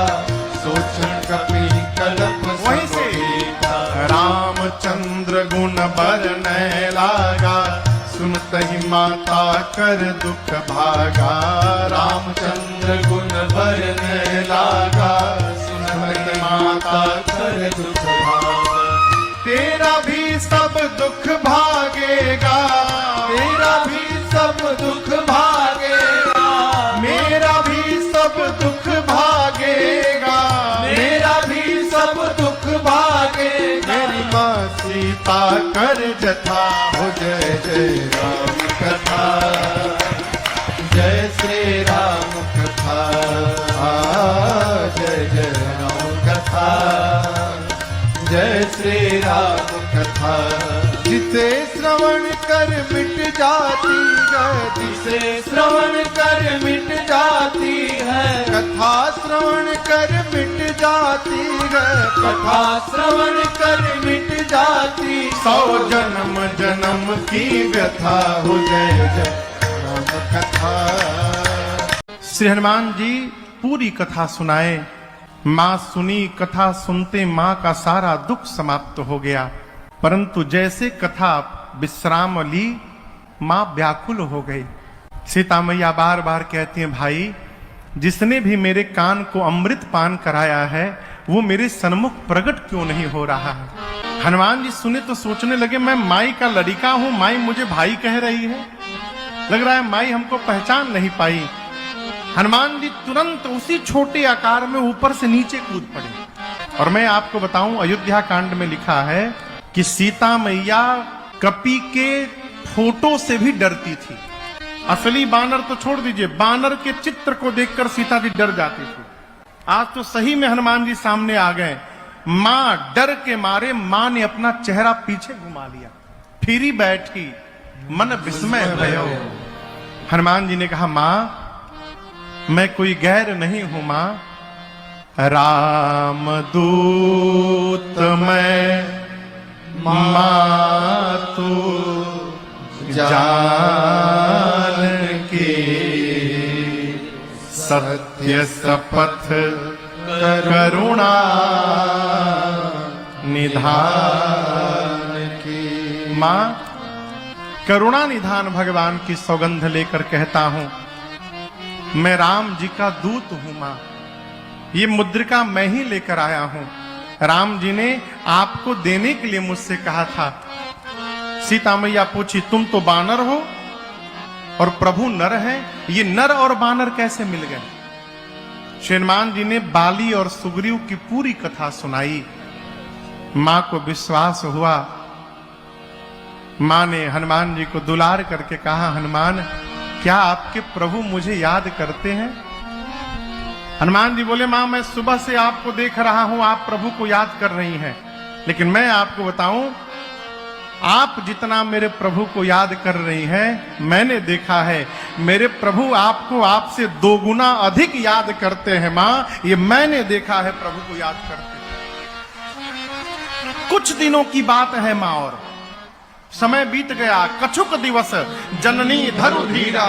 शोषण कपि कलप वहीं से समबीता। रामचंद्र गुण बरनै लागा, सुनतहि माता कर दुख भागा। रामचंद्र गुण बरनै लागा, सुनहि माता कर दुख भागा। तेरा भी सब दुख भागेगा, तेरा भी सब दुख भागेगा, मेरा भी सब दुख भागेगा। मेरा भी सब दुख भागेगा। मेरी माँ सीता कर जथा, हो जय जय राम कथा, जय श्री राम कथा, जय जय राम कथा, जय श्री राम कथा। जिसे श्रवण कर मिट जाती गति, जिसे श्रवण कर मिट जाती है, कथा श्रवण कर मिट जाती है। कथा श्रवण कर मिट जाती। 100 जन्म जन्म की व्यथा, हो जय जय राम कथा। श्री हनुमान जी पूरी कथा सुनाए। माँ सुनी, कथा सुनते माँ का सारा दुख समाप्त हो गया। परंतु जैसे कथा विश्राम ली, माँ व्याकुल हो गई। सीता मैया बार बार कहती हैं, भाई जिसने भी मेरे कान को अमृत पान कराया है, वो मेरे सन्मुख प्रकट क्यों नहीं हो रहा है। हनुमान जी सुने तो सोचने लगे, मैं माई का लड़का हूं, माई मुझे भाई कह रही है। लग रहा है माई हमको पहचान नहीं पाई। हनुमान जी तुरंत उसी छोटे आकार में ऊपर से नीचे कूद पड़े। और मैं आपको बताऊं, अयोध्या कांड में लिखा है कि सीता मैया कपि के फोटो से भी डरती थी। असली बानर तो छोड़ दीजिए, बानर के चित्र को देखकर सीता जी डर जाती थी। आज तो सही में हनुमान जी सामने आ गए। मां डर के मारे मां ने अपना चेहरा पीछे घुमा लिया, फिरी बैठी, मन विस्मय भयो। हनुमान जी ने कहा, मां मैं कोई गैर नहीं हूं मां, राम दूत मैं मातु जान के, सत्य शपथ करुणा निधान की। मां करुणा निधान भगवान की सौगंध लेकर कहता हूं, मैं राम जी का दूत हूं मां। ये मुद्रिका मैं ही लेकर आया हूं। राम जी ने आपको देने के लिए मुझसे कहा था। सीता मैया पूछी, तुम तो बानर हो और प्रभु नर है, ये नर और बानर कैसे मिल गए। हनुमान जी ने बाली और सुग्रीव की पूरी कथा सुनाई। मां को विश्वास हुआ। मां ने हनुमान जी को दुलार करके कहा, हनुमान क्या आपके प्रभु मुझे याद करते हैं। हनुमान जी बोले, मां मैं सुबह से आपको देख रहा हूं, आप प्रभु को याद कर रही हैं, लेकिन मैं आपको बताऊं, आप जितना मेरे प्रभु को याद कर रही हैं, मैंने देखा है मेरे प्रभु आपको आपसे 2 गुना अधिक याद करते हैं मां। ये मैंने देखा है प्रभु को याद करते। कुछ दिनों की बात है मां, और समय बीत गया। कछुक दिवस जननी धरु धीरा,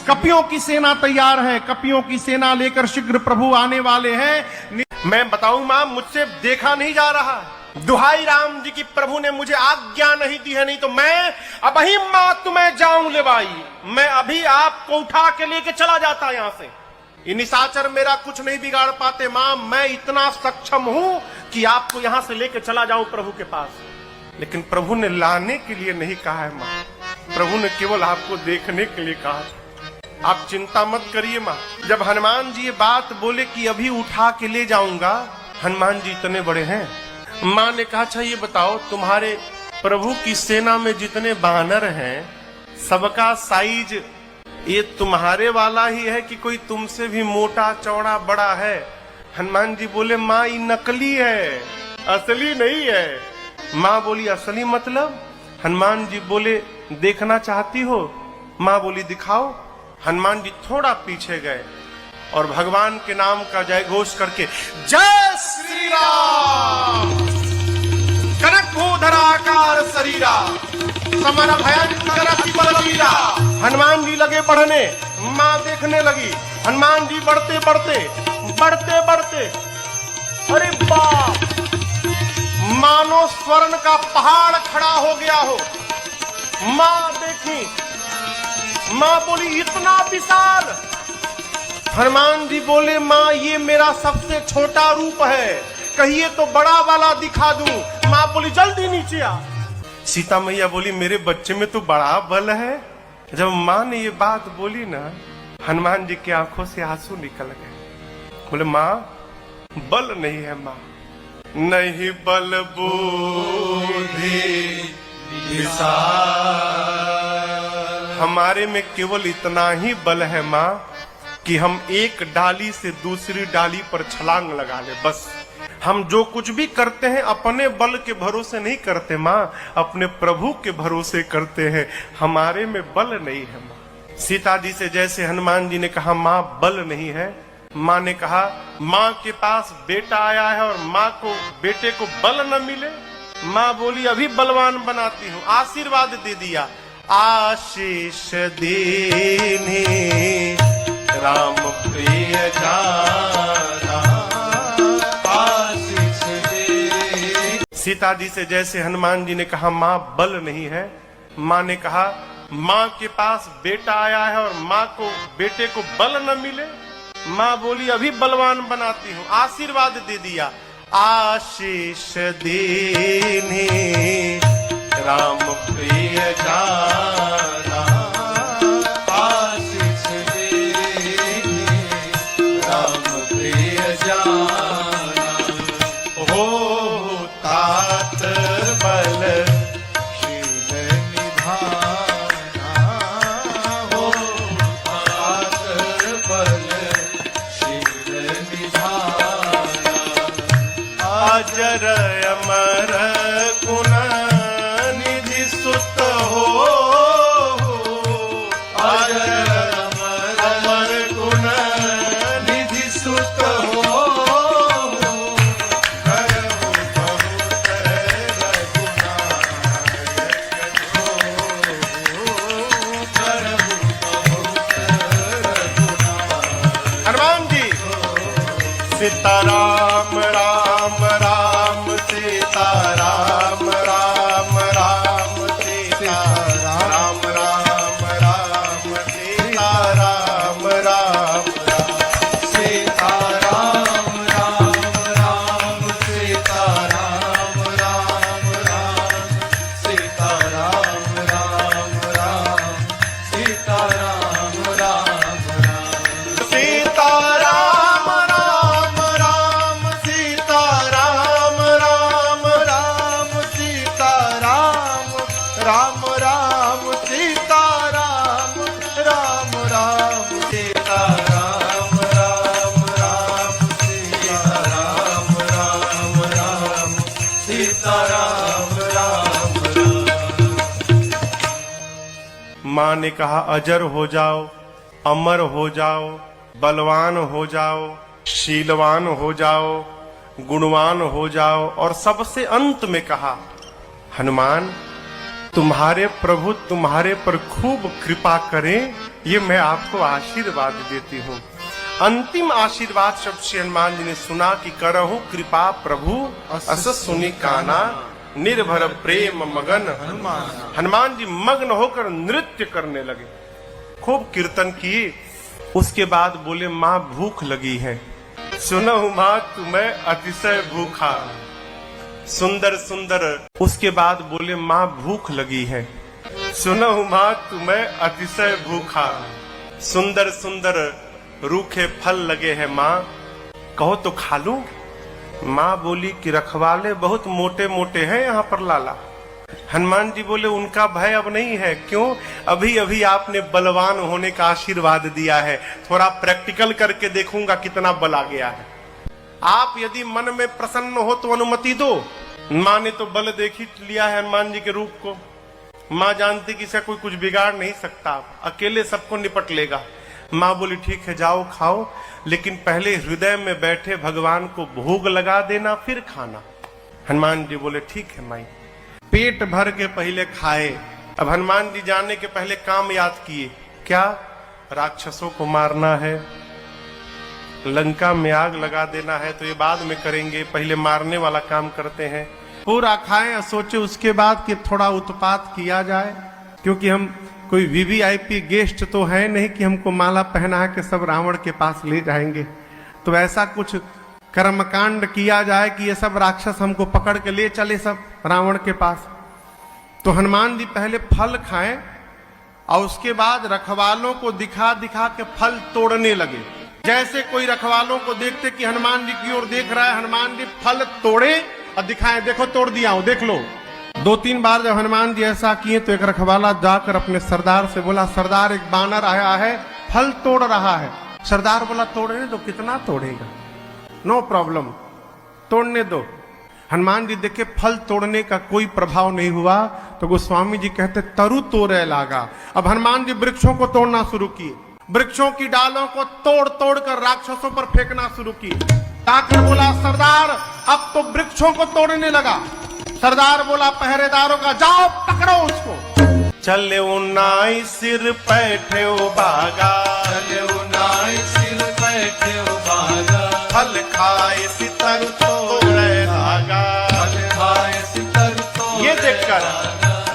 कपियों की सेना तैयार है, कपियों की सेना लेकर शीघ्र प्रभु आने वाले हैं। मैं बताऊं मां, मुझसे देखा नहीं जा रहा। दुहाई राम जी की, प्रभु ने मुझे आज्ञा नहीं दी है, नहीं तो मैं अभी मां तुम्हें जाऊं ले भाई, मैं अभी आपको उठा के लेके चला जाता यहां से। ये निशाचर मेरा कुछ नहीं बिगाड़ पाते मां, मैं इतना सक्षम हूं कि आपको यहां से लेके चला जाऊं प्रभु के पास। लेकिन प्रभु ने लाने के लिए नहीं कहा है मां, प्रभु ने केवल आपको देखने के लिए कहा। आप चिंता मत करिए मां। जब हनुमान जी ये बात बोले कि अभी उठा के ले जाऊंगा, हनुमान जी इतने बड़े हैं। मां ने कहा, अच्छा ये बताओ, तुम्हारे प्रभु की सेना में जितने बानर हैं, सबका साइज ये तुम्हारे वाला ही है कि कोई तुमसे भी मोटा चौड़ा बड़ा है। हनुमान जी बोले, मां ये नकली है, असली नहीं है। मां बोली, असली मतलब? हनुमान जी बोले, देखना चाहती हो? मां बोली, दिखाओ। हनुमान जी थोड़ा पीछे गए और भगवान के नाम का जय घोष करके, जय श्री राम, कनक भूधराकार शरीरा समर भयंकर अति बलवीरा। हनुमान जी लगे बढ़ने, माँ देखने लगी। हनुमान जी बढ़ते बढ़ते बढ़ते बढ़ते, अरे बाप, मानो स्वर्ण का पहाड़ खड़ा हो गया हो। माँ देखी, माँ बोली इतना विशाल। हनुमान जी बोले माँ ये मेरा सबसे छोटा रूप है, कहिए तो बड़ा वाला दिखा दूं। माँ बोली जल्दी नीचे आ। सीता मैया बोली मेरे बच्चे में तो बड़ा बल है। जब माँ ने ये बात बोली ना, हनुमान जी की आंखों से आंसू निकल गए। बोले माँ बल नहीं है माँ, नहीं बल बुद्धि हमारे में केवल इतना ही बल है माँ कि हम एक डाली से दूसरी डाली पर छलांग लगा ले, बस। हम जो कुछ भी करते हैं अपने बल के भरोसे नहीं करते माँ, अपने प्रभु के भरोसे करते हैं। हमारे में बल नहीं है माँ। सीता जी से जैसे हनुमान जी ने कहा माँ बल नहीं है, माँ ने कहा माँ के पास बेटा आया है और माँ को बेटे को बल न मिले। माँ बोली अभी बलवान बनाती हूँ, आशीर्वाद दे दिया। आशीष देने राम प्रिय जाना, आशीष दे। सीता जी से जैसे हनुमान जी ने कहा माँ बल नहीं है, माँ ने कहा माँ के पास बेटा आया है और माँ को बेटे को बल न मिले। माँ बोली अभी बलवान बनाती हूँ, आशीर्वाद दे दिया। आशीष देने राम प्रिय जाना, आशीष देने राम प्रिय जाना। हो तात बल शील निधाना, हो तात बल शील निधाना। अजर अमर गुण निधि सुत हो, अजर अमर गुण निधि सुत हो, करहु बहुत रघुनायक जो, करहु बहुत रघुनायक। हनुमान जी सीताराम राम राम सीताराम राम राम सीताराम राम राम सीताराम राम सीताराम राम राम सीताराम राम राम सीताराम राम राम सीताराम राम राम। सीताराम राम राम सीताराम राम राम सीताराम राम राम सीताराम राम राम सीताराम राम राम सीताराम राम राम सीताराम राम राम। माँ ने कहा अजर हो जाओ, अमर हो जाओ, बलवान हो जाओ, शीलवान हो जाओ, गुणवान हो जाओ, और सबसे अंत में कहा हनुमान तुम्हारे प्रभु तुम्हारे पर खूब कृपा करें, ये मैं आपको आशीर्वाद देती हूँ। अंतिम आशीर्वाद शब्द से हनुमान जी ने सुना कि करहु कृपा प्रभु अस सुनि काना, निर्भर प्रेम मगन। हनुमान जी मग्न होकर नृत्य करने लगे, खूब कीर्तन किए। उसके बाद बोले माँ भूख लगी है। सुनहु माँ तुम्हें अतिशय भूखा। सुंदर सुंदर उसके बाद बोले माँ भूख लगी है। सुनहु माँ तुम्हें अतिशय भूखा, सुंदर सुंदर रूखे फल लगे हैं माँ, कहो तो खा लूं। माँ बोली कि रखवाले बहुत मोटे मोटे हैं यहाँ पर लाला। हनुमान जी बोले उनका भय अब नहीं है। क्यों? अभी अभी आपने बलवान होने का आशीर्वाद दिया है, थोड़ा प्रैक्टिकल करके देखूंगा कितना बल आ गया है। आप यदि मन में प्रसन्न हो तो अनुमति दो। माँ ने तो बल देख ही लिया है हनुमान जी के रूप को। माँ जानती कि इसे कोई कुछ बिगाड़ नहीं सकता, अकेले सबको निपट लेगा। माँ बोली ठीक है जाओ खाओ, लेकिन पहले हृदय में बैठे भगवान को भोग लगा देना फिर खाना। हनुमान जी बोले ठीक है माई। पेट भर के पहले खाए। अब हनुमान जी जाने के पहले काम याद किए, क्या? राक्षसों को मारना है, लंका में आग लगा देना है, तो ये बाद में करेंगे, पहले मारने वाला काम करते हैं। पूरा खाएं और सोचे उसके बाद कि थोड़ा उत्पात किया जाए, क्योंकि हम कोई वीवीआईपी गेस्ट तो है नहीं कि हमको माला पहना के सब रावण के पास ले जाएंगे। तो ऐसा कुछ कर्मकांड किया जाए कि ये सब राक्षस हमको पकड़ के ले चले सब रावण के पास। तो हनुमान जी पहले फल खाएं और उसके बाद रखवालों को दिखा दिखा के फल तोड़ने लगे। जैसे कोई रखवालों को देखते कि हनुमान जी की ओर देख रहा है, हनुमान जी फल तोड़े और दिखाएं, देखो तोड़ दिया हूं, देख लो। 2-3 बार जब हनुमान जी ऐसा किए तो एक रखवाला जाकर अपने सरदार से बोला, सरदार एक बानर आया है, फल तोड़ रहा है। सरदार बोला, तोड़ने दो, कितना तोड़ेगा, नो प्रॉब्लम, तोड़ने दो। हनुमान जी देखे फल तोड़ने का कोई प्रभाव नहीं हुआ, तो गोस्वामी जी कहते तरु तोड़े लागा। अब हनुमान जी वृक्षों को तोड़ना शुरू किए, वृक्षों की डालों को तोड़ तोड़ कर राक्षसों पर फेंकना शुरू किए। आकर बोला, सरदार अब तो वृक्षों को तोड़ने लगा। सरदार बोला पहरेदारों का, जाओ पकड़ो उसको। चले उन्नाई सिर बैठे बागा, चले उनाई सिर बैठे बागा, फल खाए सितर तोड़े लागा। फल खाए सितर तोड़े ये देखकर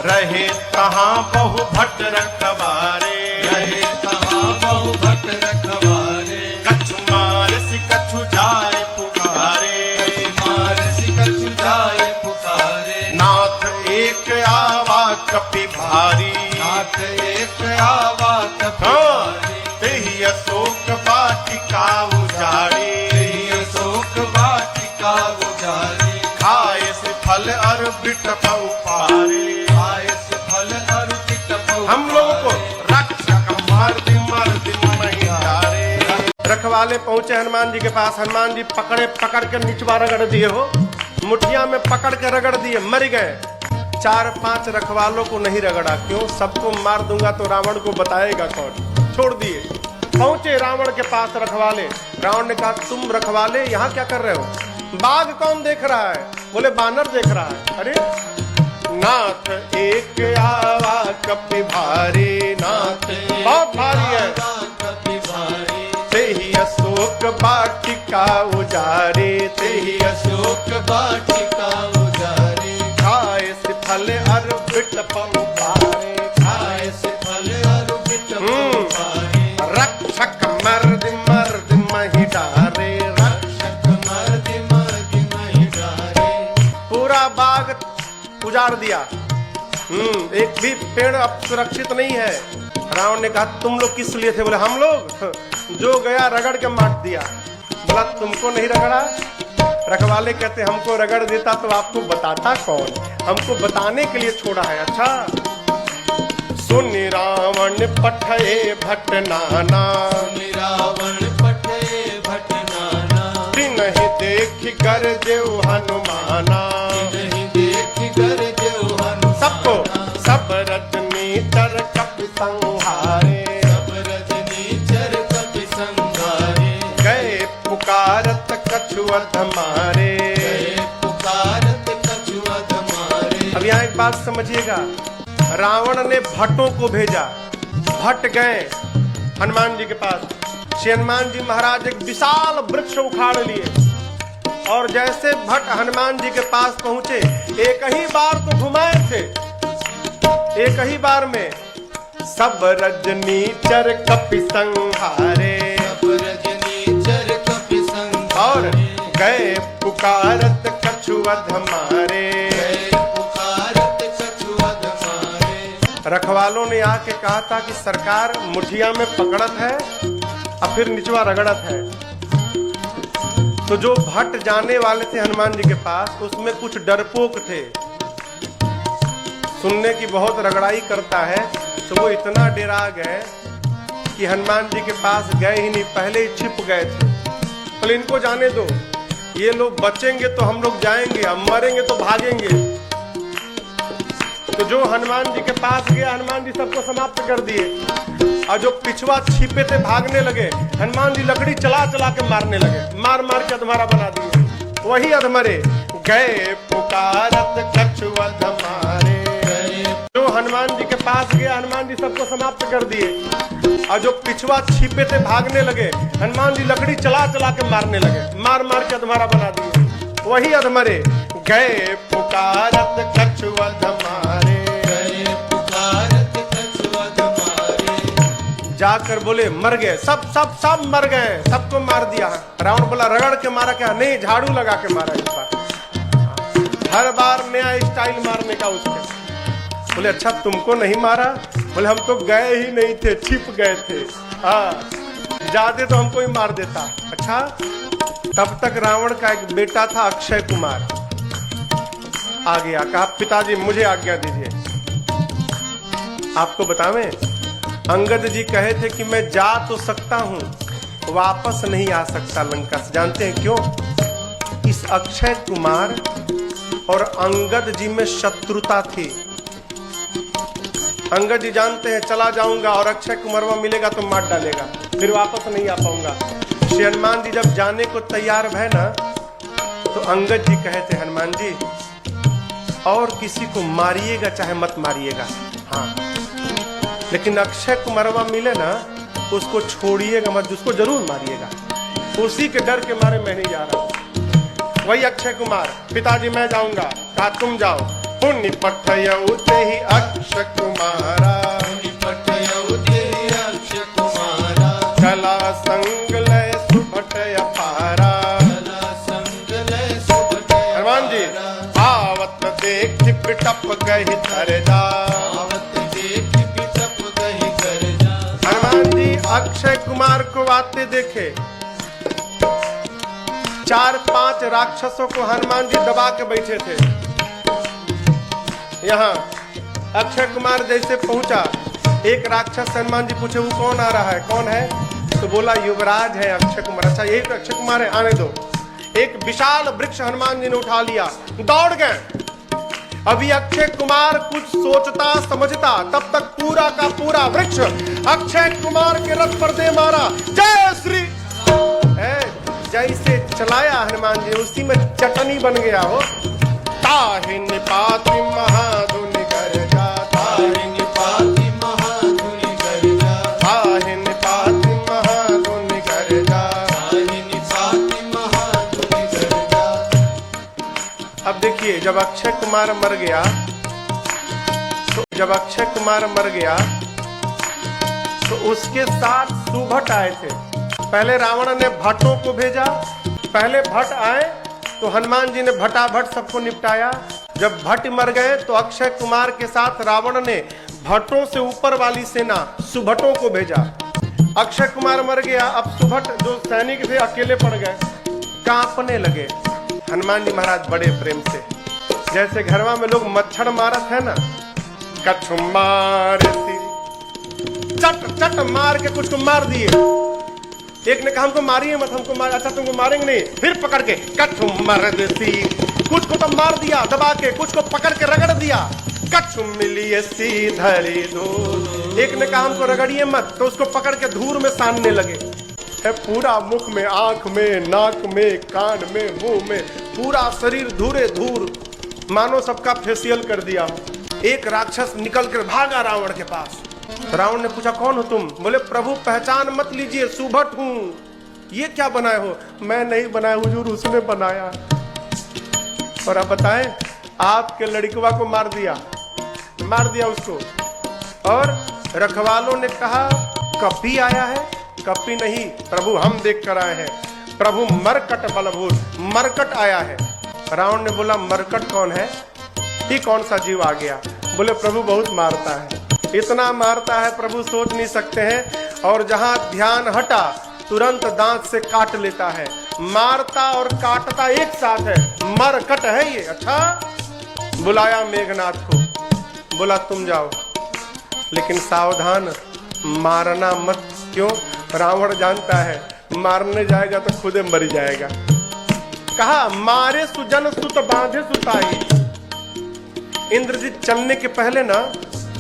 रहे कहाँ बहु भट्ट रखवारे, रहे कहाँ बहु भट्ट रखवारे। कछु मार सि कछु जाए पुकारे, मार सि कछु जाए पुकारे। नाथ एक आवा कपि भारी, नाथ एक आवा कपि हाँ, भारी। तेहि अशोक वाटिका उजाड़ी, तेहि अशोक वाटिका उजाड़ी। खाए से फल और बिटपउ पारे। खाए से फल और बिटपउ हम लोगों को पारे। रक्षक मर्द नहीं डारे। रखवाले पहुंचे हनुमान जी के पास, हनुमान जी पकड़ के निचवा रगड़ दिए हो, मुठिया में पकड़ के रगड़ दिए, मर गए। 4-5 रखवालों को नहीं रगड़ा, क्यों? सबको मार दूंगा तो रावण को बताएगा कौन, छोड़ दिए। पहुंचे रावण के पास रखवाले, रावण ने कहा, तुम रखवाले यहाँ क्या कर रहे हो? बाघ कौन देख रहा है? बोले बानर देख रहा है। अरे नाथ एक आवा कपि भारी, नाथ बहुत भारी है, कपि भारी। तेहि अशोक वाटिका उजारे, तेहि अशोक वाटिका उजारी। खाए से फल और बिटपउ पारे। खाए से फल और बिटपउ पारे। रक्षक मर्द मही डारे, रक्षक मर्द मही डारे। पूरा बाग उजाड़ दिया। एक भी पेड़ अब सुरक्षित नहीं है। रावण ने कहा, तुम लोग किस लिए थे? बोले हम लोग, जो गया रगड़ के मार दिया। बोला तुमको नहीं रगड़ा? रखवाले कहते, हमको रगड़ देता तो आपको बताता कौन, हमको बताने के लिए छोड़ा है। अच्छा सुनि रावण पठे भट्ट नाना, सुनि रावण पठे भट्ट नाना। नहीं देख कर देव हनुमाना, नहीं देख कर देव हनुमाना। सबको सब रजनी तर कपि संहारे, सब रजनी चर कपि संहारे। गए पुकारत कछुअत मारे। गए पुकारत कछुअत मारे। अब यहाँ एक बात समझिएगा, रावण ने भट्टों को भेजा, भट्ट गए हनुमान जी के पास। श्री हनुमान जी महाराज एक विशाल वृक्ष उखाड़ लिए, और जैसे भट्ट हनुमान जी के पास पहुंचे, एक ही बार तो घुमाए थे, एक ही बार में सब रजनी चर कपि संहारे। सब रजनी चर कपि संहारे। और गए पुकारत कछुअत मारे। गए पुकारत कछुअत मारे। रखवालों ने आके कहा था कि सरकार मुठिया में पकड़त है और फिर निचवा रगड़त है। तो जो भट्ट जाने वाले थे हनुमान जी के पास, उसमें कुछ डरपोक थे, सुनने की बहुत रगड़ाई करता है, तो वो इतना डरा गए कि हनुमान जी के पास गए ही नहीं, पहले ही छिप गए थे। तो इनको जाने दो, ये लोग बचेंगे तो हम लोग जाएंगे, हम मरेंगे तो भागेंगे। तो जो हनुमान जी के पास गया, हनुमान जी सबको समाप्त कर दिए, और जो पिछवा छिपे थे भागने लगे, हनुमान जी लकड़ी चला चला के मारने लगे, मार मार के अधमरा बना दिए। वही अधमरे गए पुकारत कछुवध मारे। जो हनुमान जी के पास गया, हनुमान जी सबको समाप्त कर दिए, और जो पिछवा छिपे थे भागने लगे, हनुमान जी लकड़ी चला चला के मारने लगे, मार मार के अधमरा बना दिए। वही अधमरे गए पुकारत कछुवध मारे, गए पुकारत कछुवध मारे। जाकर बोले मर गए, सब सब सब मर गए, सबको मार दिया। रावण बोला रगड़ के मारा क्या? नहीं, झाड़ू लगा के मारा इस बार। हर बार नया स्टाइल मारने का उसके। बोले अच्छा तुमको नहीं मारा? बोले हम तो गए ही नहीं थे, छिप गए थे। हाँ, जाते तो हमको ही मार देता। अच्छा, तब तक रावण का एक बेटा था अक्षय कुमार, आ गया, कहा पिताजी मुझे आज्ञा दीजिए। आपको बतावें, अंगद जी कहे थे कि मैं जा तो सकता हूं, वापस नहीं आ सकता लंका से। जानते हैं क्यों? इस अक्षय कुमार और अंगद जी में शत्रुता थी। अंगद जी जानते हैं चला जाऊंगा और अक्षय कुमारवा मिलेगा तो मार डालेगा, फिर वापस नहीं आ पाऊंगा। श्री हनुमान जी जब जाने को तैयार है ना, तो अंगद जी कहे थे हनुमान जी और किसी को मारिएगा चाहे मत मारिएगा, हाँ, लेकिन अक्षय कुमारवा मिले ना उसको छोड़िएगा मत, उसको जरूर मारिएगा। उसी के डर के मारे मैं नहीं जा रहा। वही अक्षय कुमार, पिताजी मैं जाऊंगा, कहा तुम जाओ। पुण्य पठयउते ही अक्षय कुमारा, पठयउते ही अक्षय कुमारा। कला संग लय सुभट अपारा, कला संग लय सुभट अपारा। हनुमान जी आवत देख पिटप गहि धरजा, आवत देख पिटप गहि धरजा। हनुमान जी अक्षय कुमार को आते देखे, 4-5 राक्षसों को हनुमान जी दबा के बैठे थे। यहाँ अक्षय कुमार जैसे पहुंचा, एक राक्षस हनुमान जी पूछे वो कौन आ रहा है, कौन है? तो बोला युवराज है अक्षय कुमार। अच्छा यही तो अक्षय कुमार है, आने दो। एक विशाल वृक्ष हनुमान जी ने उठा लिया, दौड़ गए। अभी अक्षय कुमार कुछ सोचता समझता, तब तक पूरा का पूरा वृक्ष अक्षय कुमार के रथ पर दे मारा। जय श्री, जैसे चलाया हनुमान जी उसी में चटनी बन गया हो। ताहि निपाति महाधुनि गर्जा, ताहि निपाति महाधुनि गर्जा। ताहि निपाति महाधुनि गर्जा। ताहि निपाति महाधुनि गर्जा। अब देखिए जब अक्षय कुमार मर गया, तो उसके साथ सुभट आए थे। पहले रावण ने भट्टों को भेजा, पहले भट्ट आए तो हनुमान जी ने भटाभट सबको निपटाया। जब भट्ट मर गए तो अक्षय कुमार के साथ रावण ने भट्टों से ऊपर वाली सेना सुभटों को भेजा। अक्षय कुमार मर गया, अब सुभट जो सैनिक थे अकेले पड़ गए, कांपने लगे। हनुमान जी महाराज बड़े प्रेम से, जैसे घरवा में लोग मच्छर मारत है ना, कछु मारती, चट चट मार के कुछ को मार दिए। एक ने कहा हमको मारिए मत, हमको मार, अच्छा तुमको मारेंगे नहीं, फिर पकड़ के कछु मरदसी, कुछ को तो मार दिया दबा के, कुछ को पकड़ के रगड़ दिया। कछु मिलिए सीधरी धूल, एक ने कहा हमको रगड़िए मत, तो उसको पकड़ के धूर में सानने लगे। है पूरा मुख में, आंख में, नाक में, कान में, मुंह में, पूरा शरीर धूरे धूर, मानो सबका फेशियल कर दिया। एक राक्षस निकल कर भागा रावण के पास। रावण ने पूछा कौन हो तुम? बोले प्रभु पहचान मत लीजिए, सुभट हूं। ये क्या बनाए हो? मैं नहीं बनाया हुजूर, उसने बनाया। और अब बताएं, आपके लड़कवा को मार दिया उसको। और रखवालों ने कहा कपी आया है। कपी नहीं प्रभु, हम देख कर आए हैं, प्रभु मरकट बलभूत, मरकट आया है। रावण ने बोला मरकट कौन है? ये कौन सा जीव आ गया? बोले प्रभु बहुत मारता है, इतना मारता है प्रभु सोच नहीं सकते हैं, और जहां ध्यान हटा तुरंत दांत से काट लेता है। मारता और काटता एक साथ है, मरकट है ये। अच्छा, बुलाया मेघनाथ को, बोला तुम जाओ, लेकिन सावधान, मारना मत। क्यों? रावण जानता है मारने जाएगा तो खुदे मर जाएगा। कहा मारे सुजन सुत बांधे सुताई। इंद्रजीत चलने के पहले ना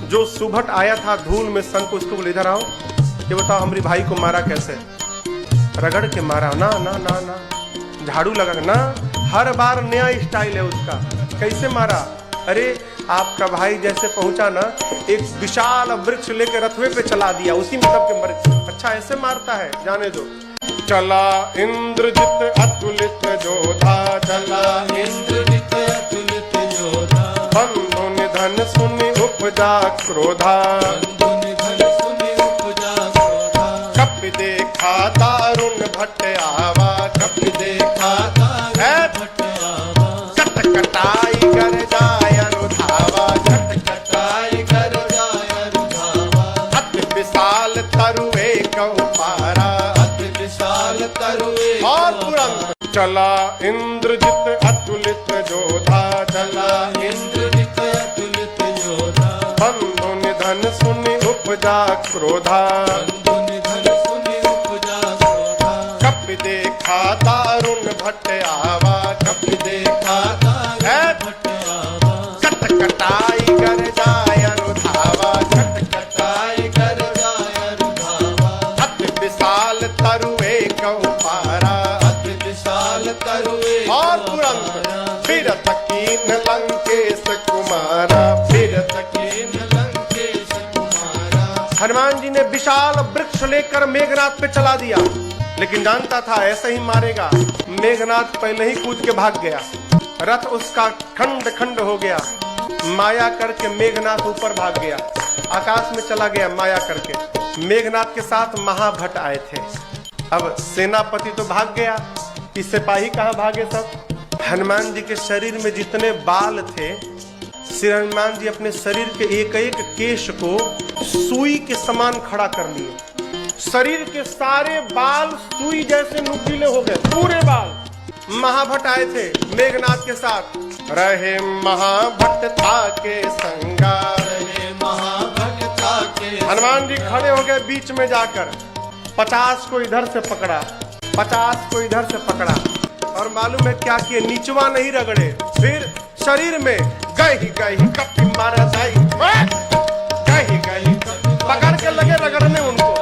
जो सुभट आया था धूल में संक, उसको बोले इधर आओ, ये बताओ हमारी भाई को मारा कैसे? रगड़ के मारा? ना ना ना ना, झाड़ू लगा ना, हर बार नया स्टाइल है उसका। कैसे मारा? अरे आपका भाई जैसे पहुंचा ना, एक विशाल वृक्ष लेकर रथवे पे चला दिया, उसी में सबके मर। अच्छा ऐसे मारता है, जाने दो। चला इंद्रजित अतुलित जोधा, चला इंद्रजित अतुलित जोधा, बंधु निधन सुनि उपजा क्रोधा, बंधु निधन सुनि उपजा क्रोधा, कपि देखा दारुण भट्ट आवा, कपि देखा दारुण भट्ट आवा, कटाई कर जाय अनुधावा, कटाई कर जाय अनुधावा, अति विशाल तरुए कहु पारा, अति विशाल तरुए और तुरंत चला इंद्रजित अतुलित जोधा, चला इंद्रजित अतुलित जोधा, बंधु निधन सुनि उपजा क्रोधा, बंधु निधन सुनि उपजा क्रोधा, कपि देखा दारुण भट्ट आवा, कपि देखा दारुण भट्ट आवा, कटाई कर जाय अनुधावा, कटाई कर जाय अनुधावा, अति विशाल तरुए कहु पारा, अति विशाल तरुए और तुरंत फिर तकीन लंकेश कुमारा, फिर तकीन लंकेश कुमारा। हनुमान जी ने विशाल वृक्ष लेकर मेघनाथ पे चला दिया, लेकिन जानता था ऐसे ही मारेगा। मेघनाथ पहले ही कूद के भाग गया, रथ उसका खंड खंड हो गया। माया करके मेघनाथ ऊपर भाग गया, आकाश में चला गया माया करके। मेघनाथ के साथ महाभट्ट आए थे। अब सेनापति तो भाग गया, कि सिपाही कहाँ भागे सब? हनुमान जी के शरीर में जितने बाल थे, श्री हनुमान जी अपने शरीर के एक एक केश को सुई के समान खड़ा कर लिए। शरीर के सारे बाल सुई जैसे नुकीले हो गए, पूरे बाल। महाभट्ट आए थे मेघनाथ के साथ। रहे महाभट्ट था के संगा, रहे महाभट्ट था के हनुमान जी खड़े हो गए बीच में जाकर। 50 को इधर से पकड़ा, 50 को इधर से पकड़ा, और मालूम है क्या किए? नीचवा नहीं रगड़े, फिर शरीर में गही गही कपि मारा जाई, गही गही पकड़ के लगे रगड़ने उनको।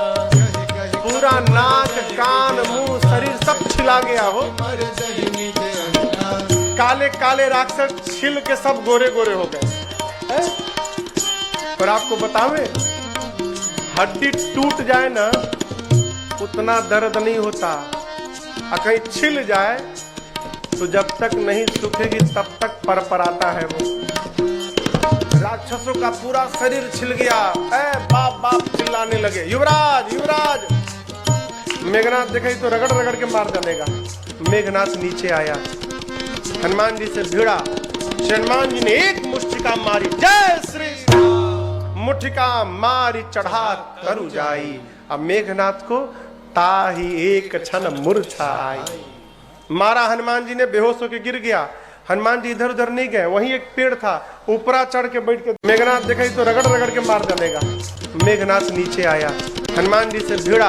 पूरा नाक कान मुंह शरीर सब छिला गया हो। मर जहि निज अंगा, काले काले राक्षस छिल के सब गोरे गोरे हो गए। पर आपको बतावे, हड्डी टूट जाए ना उतना दर्द नहीं होता, और कहीं छिल जाए तो जब तक नहीं सूखेगी तब तक परपराता है वो। राक्षसों का पूरा शरीर छिल गया, बाप बाप चिल्लाने लगे, युवराज युवराज। मेघनाथ देखा तो रगड़ रगड़ के मार डालेगा। मेघनाथ नीचे आया, हनुमान जी से भिड़ा। हनुमान जी ने एक मुष्टिका मारी, जय श्री राम। मुठिका मारी चढ़ा तरु जाई। अब मेघनाथ को ताही एक क्षण मूर्छा आई। मारा हनुमान जी ने, बेहोश होकर गिर गया। हनुमान जी इधर उधर नहीं गए, वहीं एक पेड़ था, ऊपरा चढ़ के बैठ के मेघनाथ देखा तो रगड़ रगड़ के मार डालेगा। मेघनाथ नीचे आया, हनुमान जी से भिड़ा।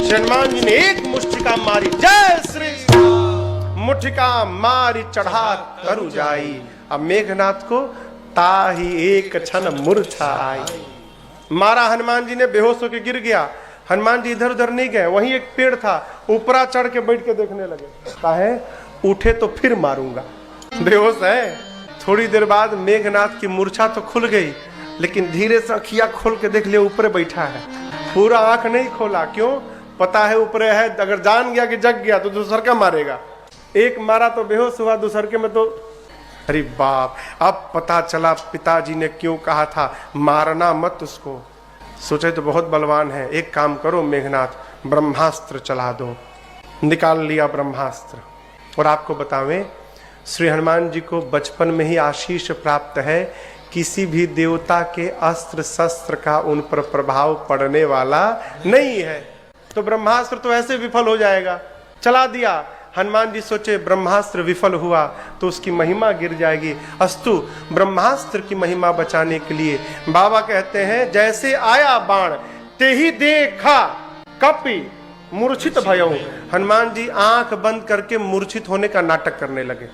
हनुमान जी ने एक मुष्टिका मारी, जय श्री राम। मुठिका मारी चढ़ा तरु जाई। अब मेघनाथ को ताही एक क्षण मूर्छा आई। मारा हनुमान जी ने, बेहोश होकर गिर गया। हनुमान जी इधर उधर नहीं गए, वहीं एक पेड़ था, ऊपरा चढ़ के बैठ के देखने लगे। कहे उठे तो फिर मारूंगा। बेहोश है। थोड़ी देर बाद मेघनाथ की मूर्छा तो खुल गई, लेकिन धीरे से अखियां खोल के देख लिया ऊपर बैठा है। पूरा आंख नहीं खोला, क्यों? पता है ऊपर है, अगर जान गया कि जग गया तो दूसर का मारेगा। एक मारा तो बेहोश हुआ, दूसर के में तो अरे बाप। अब पता चला पिताजी ने क्यों कहा था मारना मत उसको। सोचे तो बहुत बलवान है, एक काम करो मेघनाथ, ब्रह्मास्त्र चला दो। निकाल लिया ब्रह्मास्त्र। और आपको बतावें, श्री हनुमान जी को बचपन में ही आशीष प्राप्त है, किसी भी देवता के अस्त्र शस्त्र का उन पर प्रभाव पड़ने वाला नहीं है। तो ब्रह्मास्त्र तो ऐसे विफल हो जाएगा, चला दिया। हनुमान जी सोचे ब्रह्मास्त्र विफल हुआ तो उसकी महिमा गिर जाएगी, अस्तु ब्रह्मास्त्र की महिमा बचाने के लिए बाबा कहते हैं, जैसे आया बाण ते ही देखा कपि मूर्छित भयउ। हनुमान जी आंख बंद करके मूर्छित होने का नाटक करने लगे,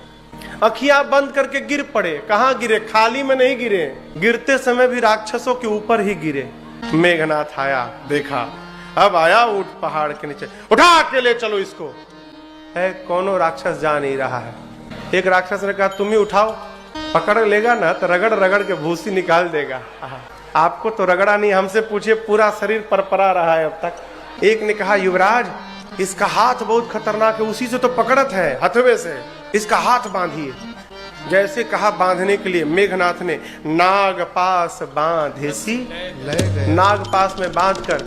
अखियां बंद करके गिर पड़े। कहां गिरे? खाली में नहीं गिरे, गिरते समय भी राक्षसों के ऊपर ही गिरे। मेघनाथ आया, देखा, अब आया ऊंट पहाड़ के नीचे, उठा के ले चलो इसको। है कोनो राक्षस जा नहीं रहा है। एक राक्षस ने कहा तुम ही उठाओ, पकड़ लेगा ना तो रगड़ रगड़ के भूसी निकाल देगा। आपको तो रगड़ा नहीं, हमसे पूछिए पूरा शरीर परपरा रहा है अब तक। एक ने कहा युवराज इसका हाथ बहुत खतरनाक है, उसी से तो पकड़त है हथवे से, इसका हाथ बांधिए। जैसे कहा बांधने के लिए मेघनाथ ने नाग पास बांधेसी, नाग पास में बांधकर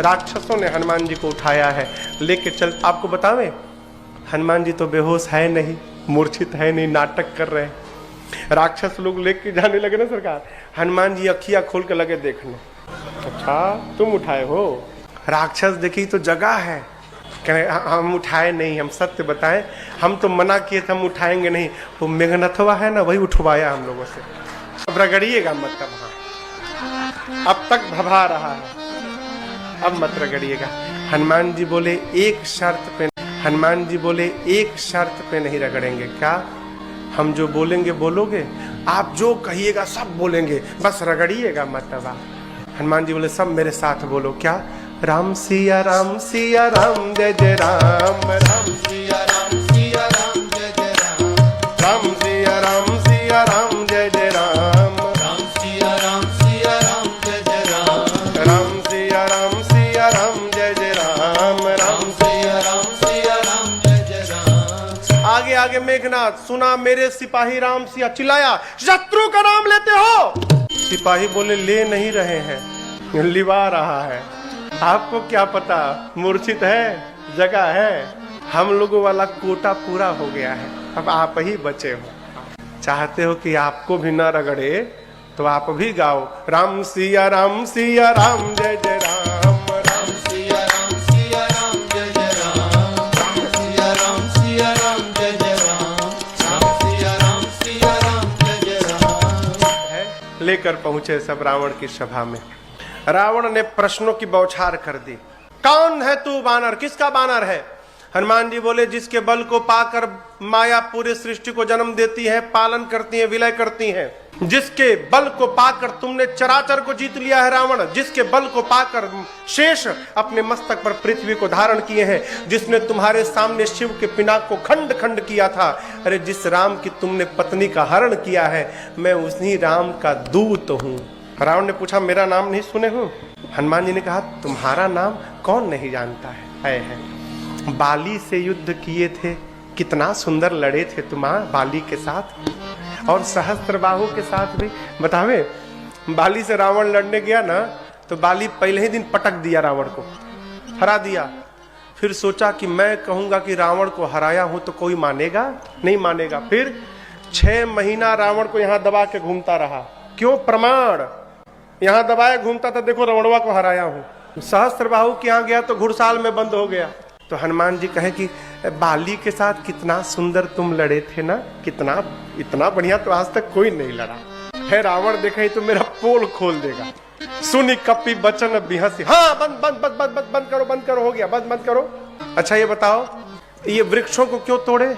राक्षसों ने हनुमान जी को उठाया है, लेके चल। आपको बतावें हनुमान जी तो बेहोश है नहीं, मूर्छित है नहीं, नाटक कर रहे हैं। राक्षस लोग लेके जाने लगे ना सरकार, हनुमान जी अखियां खोल के लगे देखने, अच्छा तुम उठाए हो। राक्षस देखी तो जगह है, कहे हम उठाए नहीं, हम सत्य बताएं, हम तो मना किए थे हम उठाएंगे नहीं, वो मेघनाथवा है ना वही उठवाया हम लोगों से। अब रगड़िएगा मत, अब तक भभा रहा है, अब मत रगड़िएगा। हनुमान जी बोले एक शर्त पे, हनुमान जी बोले एक शर्त पे नहीं रगड़ेंगे। क्या? हम जो बोलेंगे बोलोगे, आप जो कहिएगा सब बोलेंगे, बस रगड़िएगा मत। हनुमान जी बोले सब मेरे साथ बोलो। क्या? राम सिया राम सिया राम जय जय राम, राम सिया राम सिया राम जय जय राम, राम सिया राम सिया राम जय जय राम, राम सिया राम सिया राम जय जय राम, राम सिया राम सिया राम जय जय राम, राम सिया राम सिया राम जय जय राम। आगे आगे मेघनाथ सुना मेरे सिपाही राम सिया, चिल्लाया शत्रु का नाम लेते हो? सिपाही बोले ले नहीं रहे हैं, लिवा रहा है। आपको क्या पता, मूर्छित है, जगह है, हम लोगों वाला कोटा पूरा हो गया है, अब आप ही बचे हो। चाहते हो कि आपको भी न रगड़े तो आप भी गाओ राम सिया राम जय जय राम, राम सिया राम जय जय राम, राम सिया राम जय जय राम, राम सिया राम जय जय राम। है। लेकर पहुंचे सब रावण की सभा में। रावण ने प्रश्नों की बौछार कर दी। कौन है तू बानर, किसका बानर है? हनुमान जी बोले जिसके बल को पाकर माया पूरे सृष्टि को जन्म देती है, पालन करती है, विलय करती है, जिसके बल को पाकर तुमने चराचर को जीत लिया है रावण, जिसके बल को पाकर शेष अपने मस्तक पर पृथ्वी को धारण किए हैं, जिसने तुम्हारे सामने शिव के पिनाक को खंड खंड किया था। अरे जिस राम की तुमने पत्नी का हरण किया है, मैं उसी राम का दूत हूं। रावण ने पूछा मेरा नाम नहीं सुने हो? हनुमान जी ने कहा तुम्हारा नाम कौन नहीं जानता है। बाली से युद्ध किए थे, कितना सुंदर लड़े थे तुम बाली के साथ, और सहस्त्रबाहु के साथ भी। बतावे बाली से रावण लड़ने गया ना, तो बाली पहले ही दिन पटक दिया, रावण को हरा दिया। फिर सोचा कि मैं कहूंगा कि रावण को हराया हूं तो कोई मानेगा नहीं, मानेगा। फिर 6 महीना रावण को यहां दबा के घूमता रहा। क्यों? प्रमाण, यहां दबाए घूमता था, देखो रावणवा को हराया हूं। सहस्त्रबाहु के यहां गया तो घुड़साल में बंद हो गया। तो हनुमान जी कहे कि बाली के साथ कितना सुंदर तुम लड़े थे ना, कितना इतना बढ़िया तो आज तक कोई नहीं लड़ा है। रावण देखे तो मेरा पोल खोल देगा। सुनी कपि बचन बिहसी, हाँ बंद बंद बंद बंद बंद करो, बंद करो, हो गया, बंद बंद करो। अच्छा ये बताओ ये वृक्षों को क्यों तोड़े?